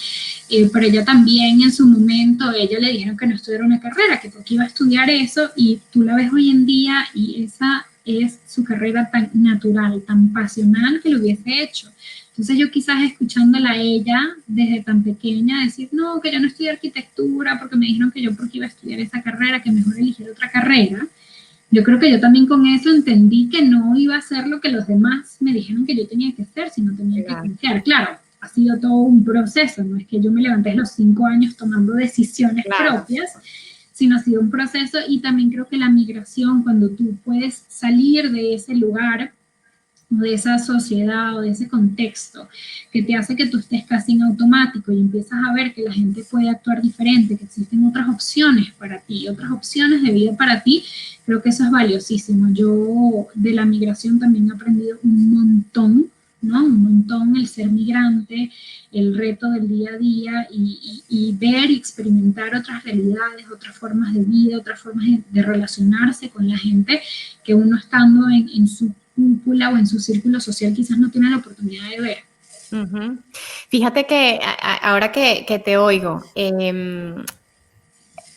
pero ella también en su momento, ella le dijeron que no estudiara una carrera, que porque iba a estudiar eso, y tú la ves hoy en día y esa es su carrera tan natural, tan pasional que lo hubiese hecho. Entonces yo quizás escuchándola a ella desde tan pequeña decir, no, que yo no estudié arquitectura porque me dijeron que yo porque iba a estudiar esa carrera, que mejor eligiera otra carrera. Yo creo que yo también con eso entendí que no iba a ser lo que los demás me dijeron que yo tenía que hacer, sino tenía que confiar. Claro, ha sido todo un proceso, no es que yo me levanté a los 5 años tomando decisiones propias, sino ha sido un proceso. Y también creo que la migración, cuando tú puedes salir de ese lugar, o de esa sociedad o de ese contexto que te hace que tú estés casi en automático y empiezas a ver que la gente puede actuar diferente, que existen otras opciones para ti, otras opciones de vida para ti, creo que eso es valiosísimo. Yo de la migración también he aprendido un montón, ¿no? Un montón el ser migrante, el reto del día a día y ver y experimentar otras realidades, otras formas de vida, otras formas de relacionarse con la gente que uno estando en su cúpula o en su círculo social quizás no tiene la oportunidad de ver. Fíjate que ahora que te oigo,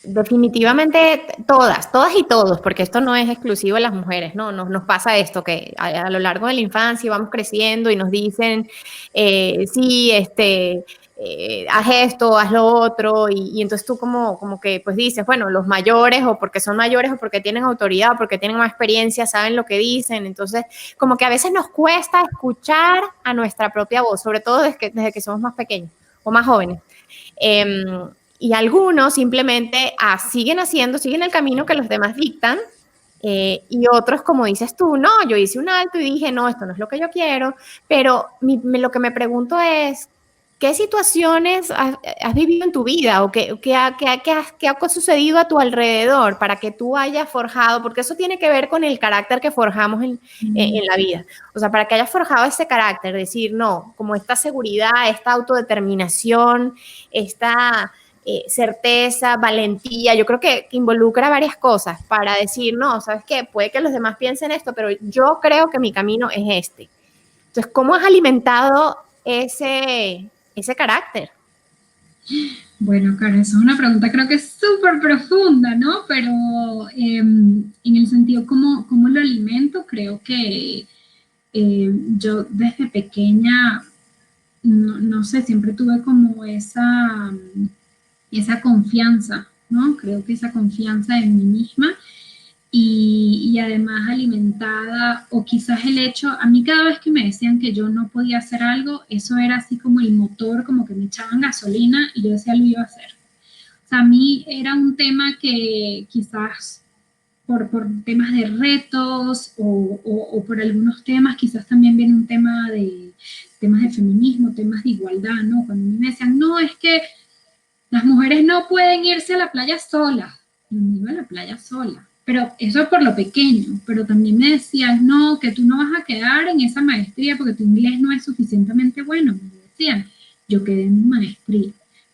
definitivamente todas y todos, porque esto no es exclusivo de las mujeres, ¿no? Nos pasa esto, que a lo largo de la infancia vamos creciendo y nos dicen, sí, haz esto, haz lo otro, y entonces tú como que pues dices, bueno, los mayores, o porque son mayores, o porque tienen autoridad, o porque tienen más experiencia, saben lo que dicen. Entonces como que a veces nos cuesta escuchar a nuestra propia voz, sobre todo desde que somos más pequeños o más jóvenes. Y algunos simplemente siguen el camino que los demás dictan, y otros, como dices tú, no, yo hice un alto y dije, no, esto no es lo que yo quiero. Pero lo que me pregunto es, ¿qué situaciones has vivido en tu vida, o qué ha sucedido a tu alrededor para que tú hayas forjado? Porque eso tiene que ver con el carácter que forjamos en la vida. O sea, para que hayas forjado ese carácter, decir, no, como esta seguridad, esta autodeterminación, esta certeza, valentía, yo creo que involucra varias cosas para decir, no, ¿sabes qué? Puede que los demás piensen esto, pero yo creo que mi camino es este. Entonces, ¿cómo has alimentado ese carácter? Bueno, Caro, esa es una pregunta creo que es súper profunda, ¿no? Pero en el sentido cómo lo alimento, creo que yo desde pequeña, no sé, siempre tuve como esa confianza, ¿no? Creo que esa confianza en mí misma y además alimentada, o quizás el hecho, a mí cada vez que me decían que yo no podía hacer algo, eso era así como el motor, como que me echaban gasolina y yo decía lo iba a hacer. O sea, a mí era un tema que quizás por temas de retos o por algunos temas, quizás también viene un tema de temas de feminismo, temas de igualdad, ¿no? Cuando a mí me decían, no, es que las mujeres no pueden irse a la playa solas. Yo me iba a la playa sola. Pero eso es por lo pequeño. Pero también me decían, no, que tú no vas a quedar en esa maestría porque tu inglés no es suficientemente bueno. Me decían, yo quedé en mi maestría.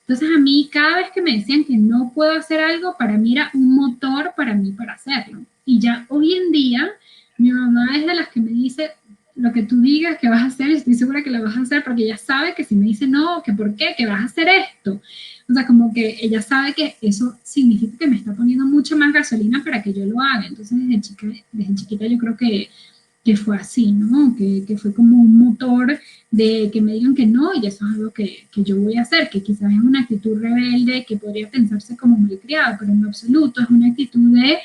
Entonces a mí cada vez que me decían que no puedo hacer algo, para mí era un motor para mí para hacerlo. Y ya hoy en día, mi mamá es de las que me dice, lo que tú digas que vas a hacer, estoy segura que lo vas a hacer porque ella sabe que si me dice no, que por qué, que vas a hacer esto, o sea, como que ella sabe que eso significa que me está poniendo mucha más gasolina para que yo lo haga. Entonces, desde chiquita yo creo que fue así, ¿no? Que fue como un motor de que me digan que no, y eso es algo que yo voy a hacer, que quizás es una actitud rebelde, que podría pensarse como malcriada, pero en absoluto es una actitud de,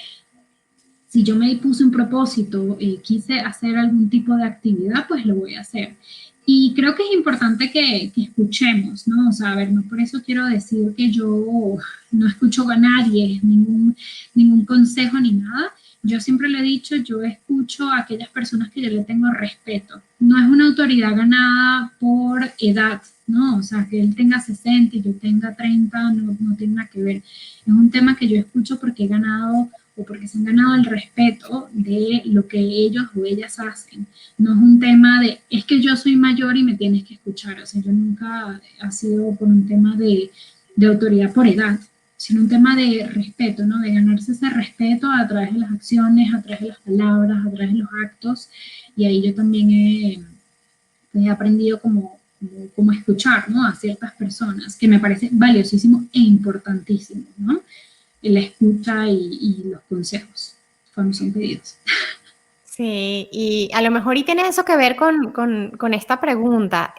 si yo me puse un propósito y quise hacer algún tipo de actividad, pues lo voy a hacer. Y creo que es importante que escuchemos, ¿no? O sea, a ver, no por eso quiero decir que yo no escucho a nadie, ningún consejo ni nada. Yo siempre le he dicho, yo escucho a aquellas personas que yo le tengo respeto. No es una autoridad ganada por edad, ¿no? O sea, que él tenga 60 y yo tenga 30, no tiene nada que ver. Es un tema que yo escucho porque he ganado o porque se han ganado el respeto de lo que ellos o ellas hacen. No es un tema de, es que yo soy mayor y me tienes que escuchar. O sea, yo nunca ha sido por un tema de autoridad por edad, sino un tema de respeto, ¿no? De ganarse ese respeto a través de las acciones, a través de las palabras, a través de los actos. Y ahí yo también he aprendido como escuchar, ¿no? A ciertas personas, que me parece valiosísimo e importantísimo, ¿no? La escucha y los consejos cuando son pedidos. Sí, y a lo mejor y tiene eso que ver con esta pregunta.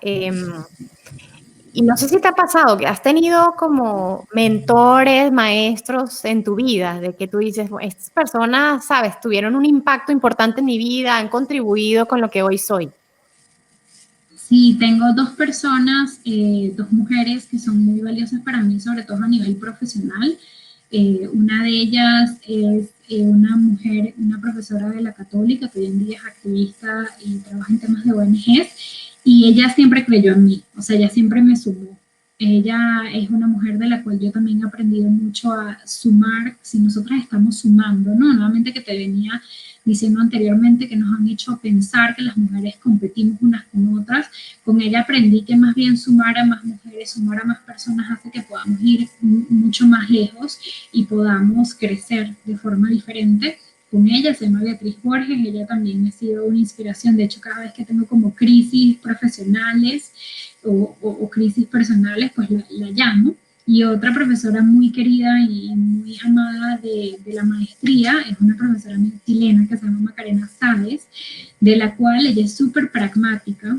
Y no sé si te ha pasado que has tenido como mentores, maestros en tu vida, de que tú dices, "Bueno, estas personas, sabes, tuvieron un impacto importante en mi vida, han contribuido con lo que hoy soy". Sí, tengo dos personas, dos mujeres que son muy valiosas para mí, sobre todo a nivel profesional. Una de ellas es una mujer, una profesora de la Católica, que hoy en día es activista y trabaja en temas de ONGs, y ella siempre creyó en mí, o sea, ella siempre me sumó. Ella es una mujer de la cual yo también he aprendido mucho a sumar, si nosotras estamos sumando, ¿no? Nuevamente que te venía diciendo anteriormente que nos han hecho pensar que las mujeres competimos unas con otras. Con ella aprendí que más bien sumar a más mujeres, sumar a más personas hace que podamos ir mucho más lejos y podamos crecer de forma diferente. Con ella se llama Beatriz Borges, ella también ha sido una inspiración. De hecho, cada vez que tengo como crisis profesionales o crisis personales, pues la llamo. Y otra profesora muy querida y muy amada de la maestría es una profesora chilena que se llama Macarena Sáez, de la cual ella es súper pragmática,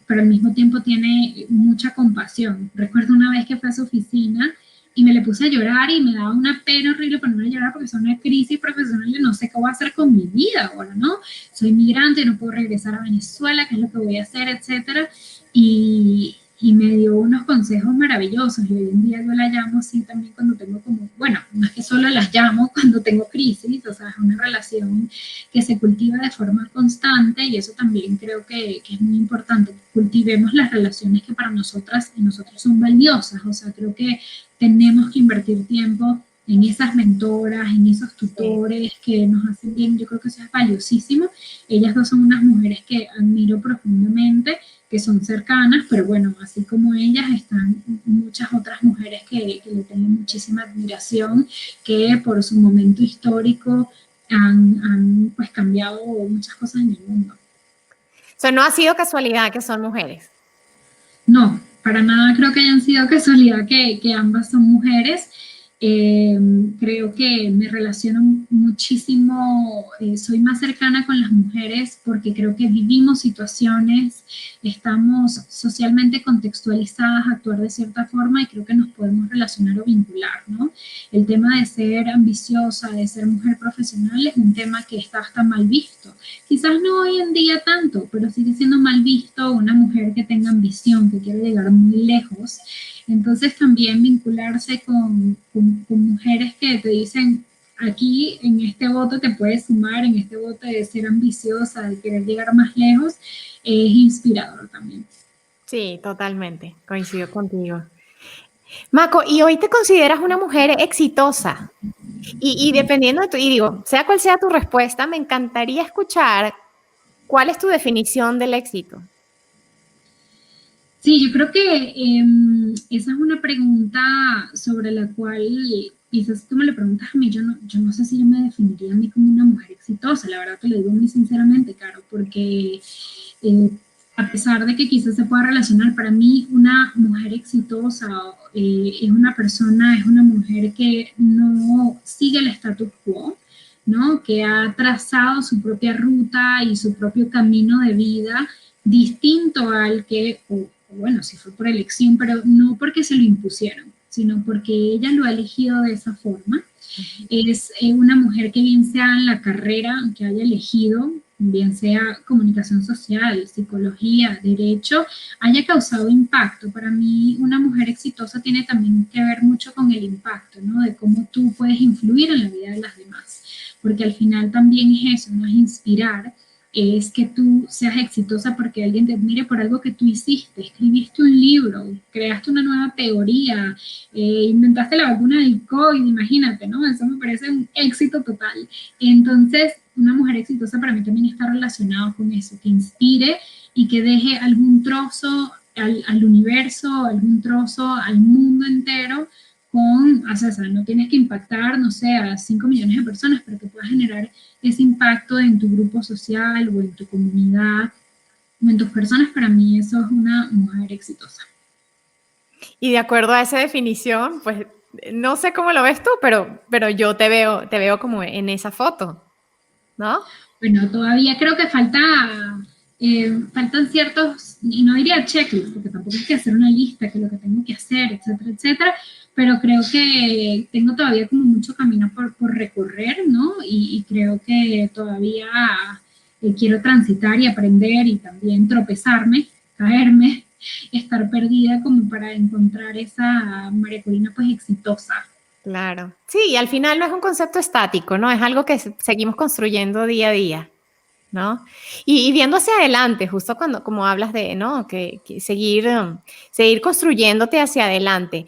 pero al mismo tiempo tiene mucha compasión. Recuerdo una vez que fue a su oficina y me le puse a llorar y me daba una pena horrible ponerme a llorar porque es una crisis profesional y no sé qué voy a hacer con mi vida ahora, ¿no? Soy migrante, no puedo regresar a Venezuela, qué es lo que voy a hacer, etcétera. Y me dio unos consejos maravillosos y hoy en día yo la llamo así también cuando tengo como, bueno, no es que solo las llamo cuando tengo crisis, o sea, es una relación que se cultiva de forma constante y eso también creo que es muy importante. Cultivemos las relaciones que para nosotras y nosotros son valiosas, o sea, creo que tenemos que invertir tiempo en esas mentoras, en esos tutores que nos hacen bien, yo creo que eso es valiosísimo. Ellas dos son unas mujeres que admiro profundamente, que son cercanas, pero bueno, así como ellas están muchas otras mujeres que le tengo muchísima admiración, que por su momento histórico han pues cambiado muchas cosas en el mundo. O sea, no ha sido casualidad que son mujeres. No, para nada creo que hayan sido casualidad que ambas son mujeres. Creo que me relaciono muchísimo, soy más cercana con las mujeres porque creo que vivimos situaciones, estamos socialmente contextualizadas a actuar de cierta forma y creo que nos podemos relacionar o vincular, ¿no? El tema de ser ambiciosa, de ser mujer profesional es un tema que está hasta mal visto. Quizás no hoy en día tanto, pero sigue siendo mal visto una mujer que tenga ambición, que quiere llegar muy lejos. Entonces también vincularse con mujeres que te dicen, aquí en este voto te puedes sumar, en este voto de ser ambiciosa, de querer llegar más lejos, es inspirador también. Sí, totalmente, coincido contigo. Maco, ¿y hoy te consideras una mujer exitosa? Y dependiendo de tu, y digo, sea cual sea tu respuesta, me encantaría escuchar cuál es tu definición del éxito. Sí, yo creo que esa es una pregunta sobre la cual quizás si tú me lo preguntas a mí, yo no sé si yo me definiría a mí como una mujer exitosa, la verdad te lo digo muy sinceramente, Caro, porque eh, a pesar de que quizás se pueda relacionar, para mí una mujer exitosa es una persona, es una mujer que no sigue el status quo, ¿no? Que ha trazado su propia ruta y su propio camino de vida distinto al que, o bueno, si fue por elección, pero no porque se lo impusieron, sino porque ella lo ha elegido de esa forma. Es una mujer que bien sea en la carrera que haya elegido, bien sea comunicación social, psicología, derecho, haya causado impacto. Para mí, una mujer exitosa tiene también que ver mucho con el impacto, ¿no? De cómo tú puedes influir en la vida de las demás. Porque al final también es eso, ¿no? Es inspirar, es que tú seas exitosa porque alguien te admire por algo que tú hiciste, escribiste un libro, creaste una nueva teoría, inventaste la vacuna del COVID, imagínate, ¿no? Eso me parece un éxito total. Entonces, una mujer exitosa para mí también está relacionada con eso, que inspire y que deje algún trozo al universo, algún trozo al mundo entero con, o sea, no tienes que impactar, no sé, a 5 millones de personas, pero que puedas generar ese impacto en tu grupo social o en tu comunidad o en tus personas, para mí eso es una mujer exitosa. Y de acuerdo a esa definición, pues no sé cómo lo ves tú, pero yo te veo como en esa foto, ¿no? Bueno, todavía creo que faltan ciertos, y no diría checklist, porque tampoco hay que hacer una lista, que lo que tengo que hacer, etcétera, etcétera, pero creo que tengo todavía como mucho camino por recorrer, ¿no? Y creo que todavía quiero transitar y aprender y también tropezarme, caerme, estar perdida como para encontrar esa María Corina pues exitosa. Claro. Sí, y al final no es un concepto estático, ¿no? Es algo que seguimos construyendo día a día, ¿no? Y viendo hacia adelante, justo cuando, como hablas de, ¿no? Que seguir, seguir construyéndote hacia adelante.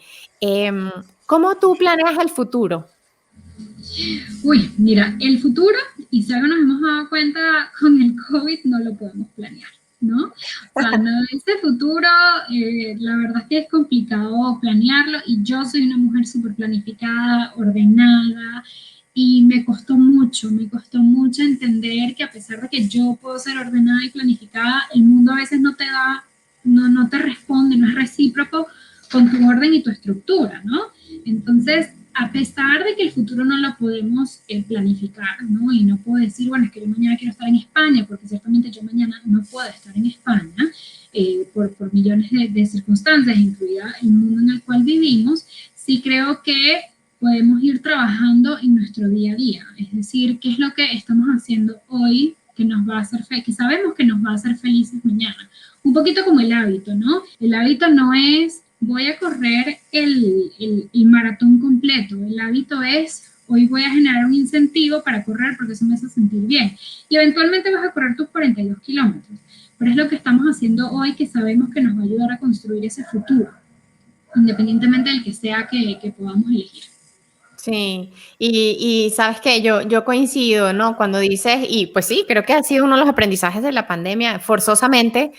¿Cómo tú planeas el futuro? Uy, mira, el futuro, y si algo nos hemos dado cuenta con el COVID, no lo podemos planear, ¿no? O sea, no, ese futuro, la verdad es que es complicado planearlo y yo soy una mujer súper planificada, ordenada, y me costó mucho entender que a pesar de que yo puedo ser ordenada y planificada, el mundo a veces no te da, no te responde, no es recíproco con tu orden y tu estructura, ¿no? Entonces, a pesar de que el futuro no lo podemos planificar, ¿no? Y no puedo decir, bueno, es que yo mañana quiero estar en España, porque ciertamente yo mañana no puedo estar en España por millones de circunstancias, incluida el mundo en el cual vivimos, sí creo que podemos ir trabajando en nuestro día a día. Es decir, qué es lo que estamos haciendo hoy que nos va a hacer que sabemos que nos va a hacer felices mañana. Un poquito como el hábito, ¿no? El hábito no es voy a correr el maratón completo. El hábito es, hoy voy a generar un incentivo para correr porque eso me hace sentir bien. Y eventualmente vas a correr tus 42 kilómetros. Pero es lo que estamos haciendo hoy que sabemos que nos va a ayudar a construir ese futuro, independientemente del que sea que podamos elegir. Sí, y sabes que yo coincido, ¿no? Cuando dices, y pues sí, creo que ha sido uno de los aprendizajes de la pandemia, forzosamente.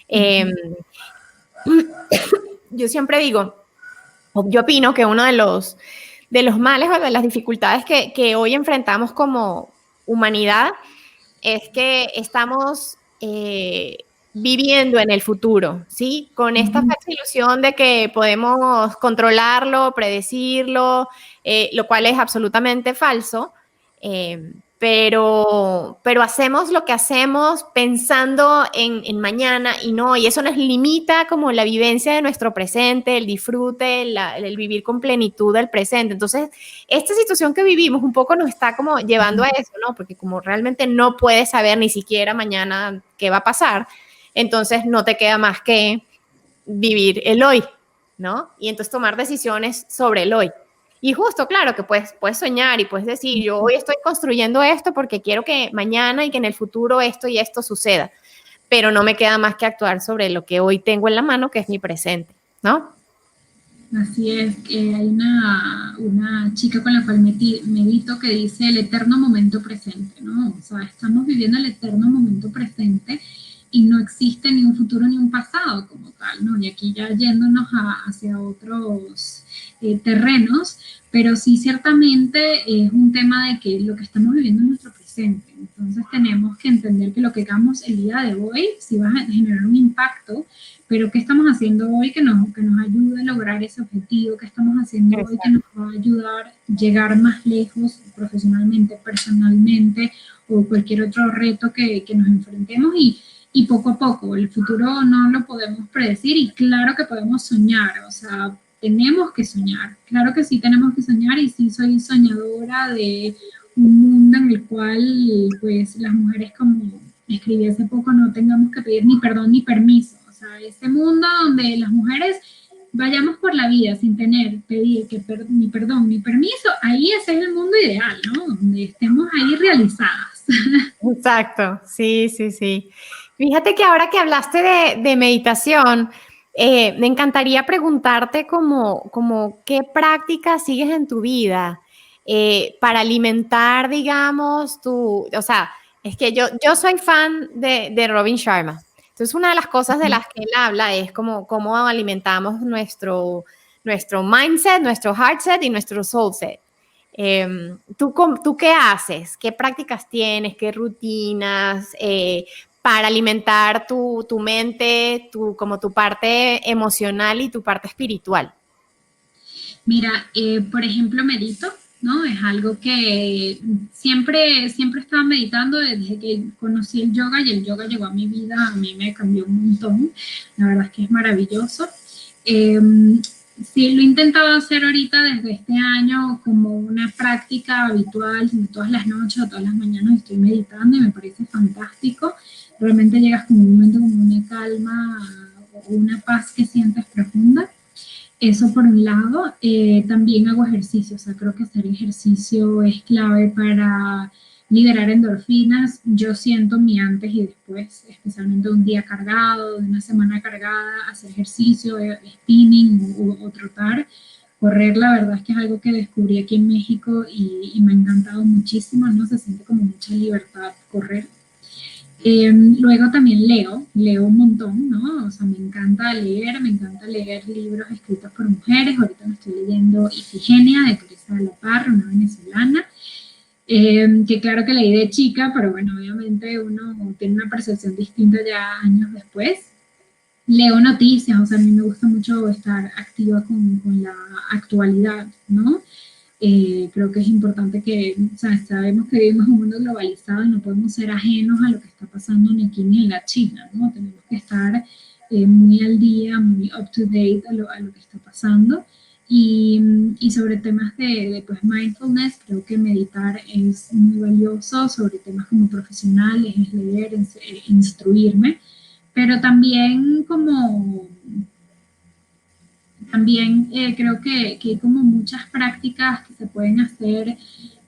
eh, yo siempre digo, yo opino que uno de los males o de las dificultades que hoy enfrentamos como humanidad es que estamos viviendo en el futuro, ¿sí? Con esta falsa ilusión de que podemos controlarlo, predecirlo, lo cual es absolutamente falso, pero hacemos lo que hacemos pensando en mañana y eso nos limita como la vivencia de nuestro presente, el disfrute, el vivir con plenitud del presente. Entonces, esta situación que vivimos un poco nos está como llevando a eso, ¿no? Porque como realmente no puedes saber ni siquiera mañana qué va a pasar, entonces no te queda más que vivir el hoy, ¿no? Y entonces tomar decisiones sobre el hoy. Y justo, claro, que puedes soñar y puedes decir, yo hoy estoy construyendo esto porque quiero que mañana y que en el futuro esto y esto suceda, pero no me queda más que actuar sobre lo que hoy tengo en la mano, que es mi presente, ¿no? Así es, hay una chica con la cual medito que dice el eterno momento presente, ¿no? O sea, estamos viviendo el eterno momento presente y no existe ni un futuro ni un pasado como tal, ¿no? Y aquí ya yéndonos hacia otros terrenos, pero sí ciertamente es un tema de que lo que estamos viviendo es nuestro presente. Entonces tenemos que entender que lo que hagamos el día de hoy sí va a generar un impacto, pero ¿qué estamos haciendo hoy que nos ayude a lograr ese objetivo? ¿Qué estamos haciendo hoy que nos va a ayudar a llegar más lejos profesionalmente, personalmente o cualquier otro reto que nos enfrentemos? Y poco a poco, el futuro no lo podemos predecir y claro que podemos soñar, o sea, tenemos que soñar, claro que sí tenemos que soñar y sí soy soñadora de un mundo en el cual pues las mujeres, como escribí hace poco, no tengamos que pedir ni perdón ni permiso, o sea, ese mundo donde las mujeres vayamos por la vida sin tener, pedir ni perdón ni permiso, ahí ese es el mundo ideal, ¿no? Donde estemos ahí realizadas. Exacto, sí, sí, sí. Fíjate que ahora que hablaste de meditación, me encantaría preguntarte como qué prácticas sigues en tu vida para alimentar, digamos, o sea, es que yo soy fan de Robin Sharma. Entonces, una de las cosas de las que él habla es como cómo alimentamos nuestro mindset, nuestro heart set y nuestro soul set. ¿Tú qué haces? ¿Qué prácticas tienes? ¿Qué rutinas para alimentar tu mente, como tu parte emocional y tu parte espiritual? Mira, por ejemplo, medito, ¿no? Es algo que siempre estaba meditando desde que conocí el yoga y el yoga llegó a mi vida, a mí me cambió un montón. La verdad es que es maravilloso. Eh, sí, lo he intentado hacer ahorita desde este año como una práctica habitual, donde todas las noches o todas las mañanas estoy meditando y me parece fantástico. Realmente llegas como un momento, como una calma o una paz que sientes profunda. Eso por un lado. También hago ejercicio, o sea, creo que hacer ejercicio es clave para liberar endorfinas. Yo siento mi antes y después, especialmente un día cargado, de una semana cargada, hacer ejercicio, spinning o trotar. Correr, la verdad es que es algo que descubrí aquí en México y me ha encantado muchísimo, ¿no? Se siente como mucha libertad correr. Luego también leo un montón, ¿no? O sea, me encanta leer libros escritos por mujeres. Ahorita me estoy leyendo Ifigenia de Teresa de la Parra, una venezolana, que claro que leí de chica, pero bueno, obviamente uno tiene una percepción distinta ya años después. Leo noticias, o sea, a mí me gusta mucho estar activa con la actualidad, ¿no? Creo que es importante que, o sea, sabemos que vivimos en un mundo globalizado y no podemos ser ajenos a lo que está pasando ni aquí ni en la China, ¿no? Tenemos que estar muy al día, muy up to date a lo que está pasando. Y sobre temas de pues, mindfulness, creo que meditar es muy valioso, sobre temas como profesionales, es leer, instruirme, pero también también creo que hay como muchas prácticas que se pueden hacer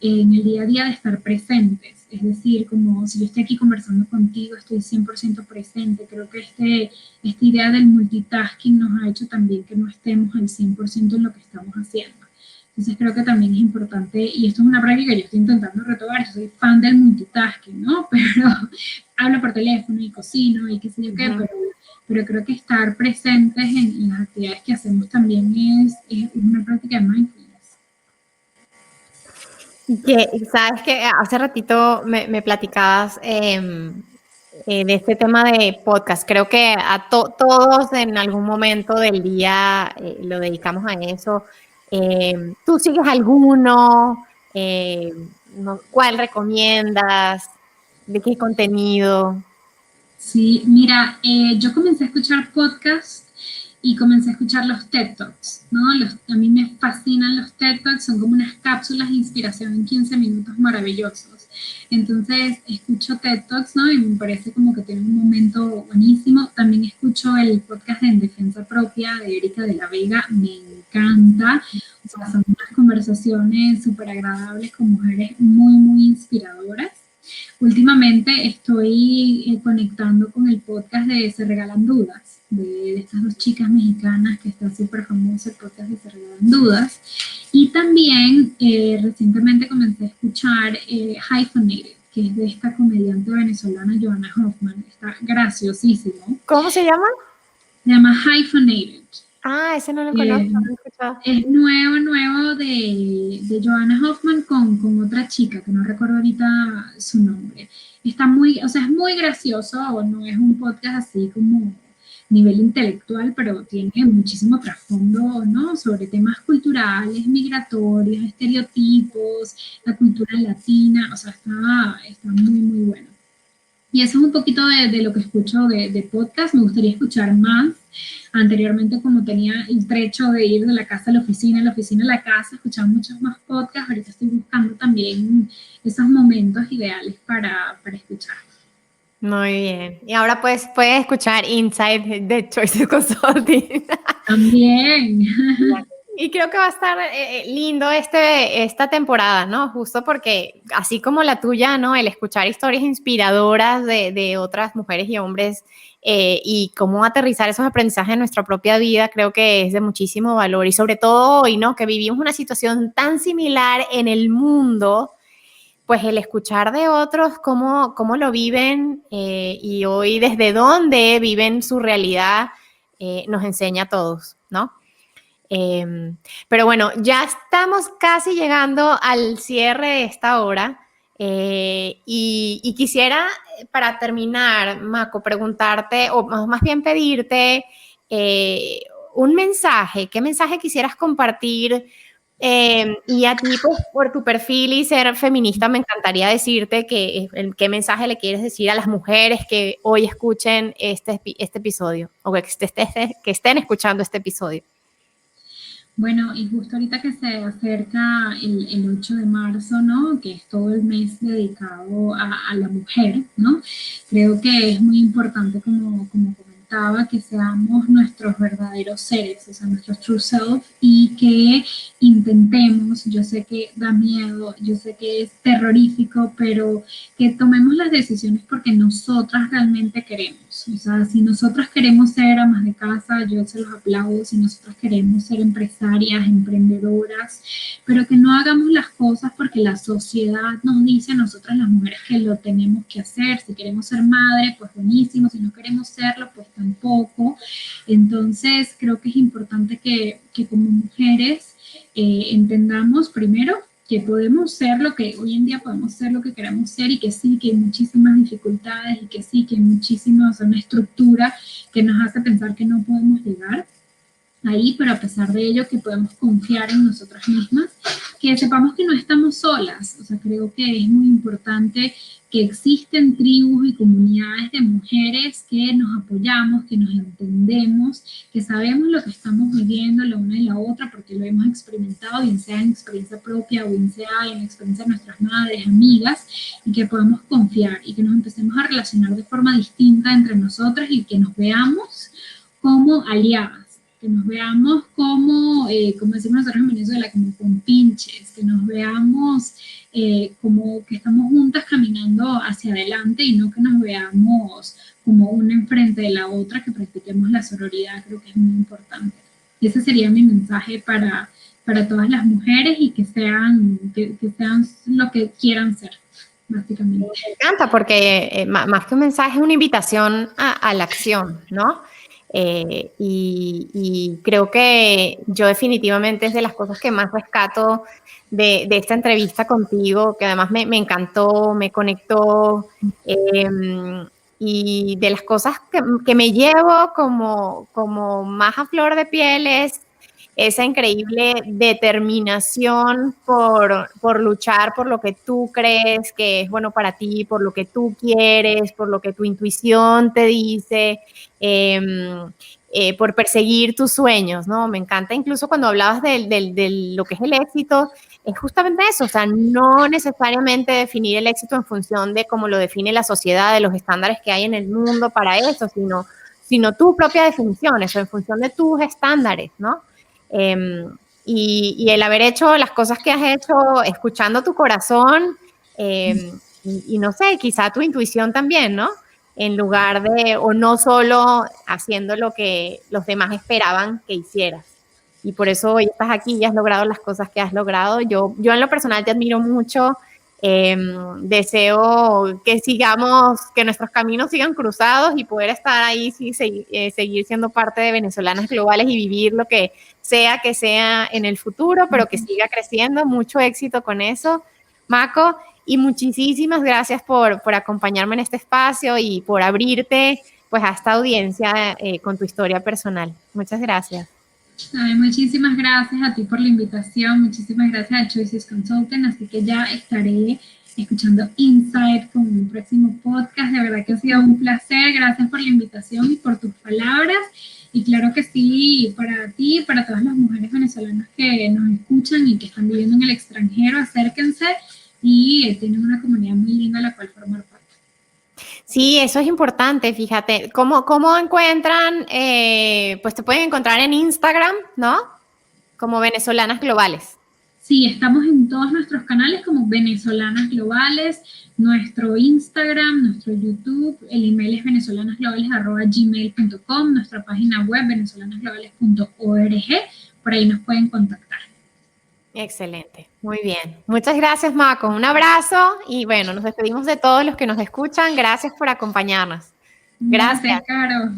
en el día a día de estar presentes. Es decir, como si yo estoy aquí conversando contigo, estoy 100% presente. Creo que esta idea del multitasking nos ha hecho también que no estemos al 100% en lo que estamos haciendo. Entonces creo que también es importante, y esto es una práctica que yo estoy intentando retomar, yo soy fan del multitasking, ¿no? Pero hablo por teléfono y cocino y qué sé yo qué, pero creo que estar presentes en las actividades que hacemos también es una práctica de mindfulness. Sabes que hace ratito me platicabas de este tema de podcast. Creo que a todos en algún momento del día lo dedicamos a eso. ¿Tú sigues alguno? ¿Cuál recomiendas? ¿De qué contenido? Sí, mira, yo comencé a escuchar podcasts y comencé a escuchar los TED Talks, ¿no? A mí me fascinan los TED Talks, son como unas cápsulas de inspiración en 15 minutos maravillosos. Entonces, escucho TED Talks, ¿no? Y me parece como que tiene un momento buenísimo. También escucho el podcast de En Defensa Propia de Erika de la Vega, me encanta. O sea, son unas conversaciones súper agradables con mujeres muy, muy inspiradoras. Últimamente estoy conectando con el podcast de Se Regalan Dudas, de estas dos chicas mexicanas que está súper famoso el podcast de Se Regalan Dudas. Y también recientemente comencé a escuchar Hyphenated, que es de esta comediante venezolana Joanna Hoffman. Está graciosísimo. ¿Cómo se llama? Se llama Hyphenated. Ah, ese no lo conozco, no lo he escuchado. Es nuevo de Joanna Hoffman con otra chica, que no recuerdo ahorita su nombre. Está muy, o sea, es muy gracioso, o no es un podcast así como nivel intelectual, pero tiene muchísimo trasfondo, ¿no? Sobre temas culturales, migratorios, estereotipos, la cultura latina, o sea, está muy, muy bueno. Y eso es un poquito de lo que escucho de podcast. Me gustaría escuchar más. Anteriormente, como tenía el trecho de ir de la casa a la oficina a la casa, escuchaba muchos más podcasts. Ahorita estoy buscando también esos momentos ideales para escuchar. Muy bien. Y ahora pues puedes escuchar Inside the Choice Consulting. También. Y creo que va a estar lindo esta temporada, ¿no? Justo porque, así como la tuya, ¿no? El escuchar historias inspiradoras de otras mujeres y hombres y cómo aterrizar esos aprendizajes en nuestra propia vida, creo que es de muchísimo valor. Y sobre todo hoy, ¿no? Que vivimos una situación tan similar en el mundo, pues el escuchar de otros cómo lo viven y hoy desde dónde viven su realidad nos enseña a todos, ¿no? Pero bueno, ya estamos casi llegando al cierre de esta hora y quisiera, para terminar, Mako, preguntarte, o más bien pedirte un mensaje. ¿Qué mensaje quisieras compartir? Y a ti, pues, por tu perfil y ser feminista, me encantaría decirte qué mensaje le quieres decir a las mujeres que hoy escuchen este episodio o que estén escuchando este episodio. Bueno, y justo ahorita que se acerca el 8 de marzo, ¿no? Que es todo el mes dedicado a la mujer, ¿no? Creo que es muy importante, como comentaba, que seamos nuestros verdaderos seres, o sea, nuestros true self, y que intentemos, yo sé que da miedo, yo sé que es terrorífico, pero que tomemos las decisiones porque nosotras realmente queremos. O sea, si nosotras queremos ser amas de casa, yo se los aplaudo. Si nosotras queremos ser empresarias, emprendedoras, pero que no hagamos las cosas porque la sociedad nos dice a nosotras las mujeres que lo tenemos que hacer. Si queremos ser madre, pues buenísimo. Si no queremos serlo, pues tampoco. Entonces, creo que es importante que como mujeres entendamos primero que podemos ser lo que hoy en día podemos ser lo que queremos ser y que sí, que hay muchísimas dificultades y que sí, que hay muchísimas, una estructura que nos hace pensar que no podemos llegar ahí, pero a pesar de ello que podemos confiar en nosotras mismas, que sepamos que no estamos solas. O sea, creo que es muy importante que existen tribus y comunidades de mujeres que nos apoyamos, que nos entendemos, que sabemos lo que estamos viviendo la una y la otra porque lo hemos experimentado, bien sea en experiencia propia o bien sea en experiencia de nuestras madres, amigas, y que podemos confiar y que nos empecemos a relacionar de forma distinta entre nosotras y que nos veamos como aliadas, que nos veamos como decimos nosotros en Venezuela, como con pinches, que nos veamos como que estamos juntas caminando hacia adelante y no que nos veamos como una enfrente de la otra, que practiquemos la sororidad. Creo que es muy importante. Y ese sería mi mensaje para todas las mujeres y que sean lo que quieran ser, básicamente. Me encanta porque más que un mensaje es una invitación a la acción, ¿no? Y creo que yo definitivamente es de las cosas que más rescato de esta entrevista contigo, que además me encantó, me conectó. y de las cosas que me llevo como más a flor de piel es esa increíble determinación por luchar por lo que tú crees que es bueno para ti, por lo que tú quieres, por lo que tu intuición te dice, por perseguir tus sueños, ¿no? Me encanta incluso cuando hablabas de lo que es el éxito, es justamente eso, o sea, no necesariamente definir el éxito en función de cómo lo define la sociedad, de los estándares que hay en el mundo para eso, sino tu propia definición, eso en función de tus estándares, ¿no? Y el haber hecho las cosas que has hecho, escuchando tu corazón, y no sé, quizá tu intuición también, ¿no? En lugar de, o no solo haciendo lo que los demás esperaban que hicieras. Y por eso hoy estás aquí y has logrado las cosas que has logrado. Yo en lo personal te admiro mucho. Deseo que sigamos, que nuestros caminos sigan cruzados y poder estar ahí, sí, seguir siendo parte de Venezolanas Globales y vivir lo que sea en el futuro, pero que siga creciendo. Mucho éxito con eso, Mako, y muchísimas gracias por acompañarme en este espacio y por abrirte pues a esta audiencia con tu historia personal. Muchas gracias. Ay, muchísimas gracias a ti por la invitación, muchísimas gracias a Choices Consulting, así que ya estaré escuchando Insight con mi próximo podcast. De verdad que ha sido un placer, gracias por la invitación y por tus palabras, y claro que sí, para ti, para todas las mujeres venezolanas que nos escuchan y que están viviendo en el extranjero, acérquense y tienen una comunidad muy linda a la cual formar parte. Sí, eso es importante, fíjate. ¿Cómo encuentran? Pues te pueden encontrar en Instagram, ¿no? Como Venezolanas Globales. Sí, estamos en todos nuestros canales como Venezolanas Globales, nuestro Instagram, nuestro YouTube, el email es venezolanasglobales@gmail.com, nuestra página web venezolanasglobales.org, por ahí nos pueden contactar. Excelente, muy bien. Muchas gracias, Mako. Un abrazo y bueno, nos despedimos de todos los que nos escuchan. Gracias por acompañarnos. Gracias. Caro.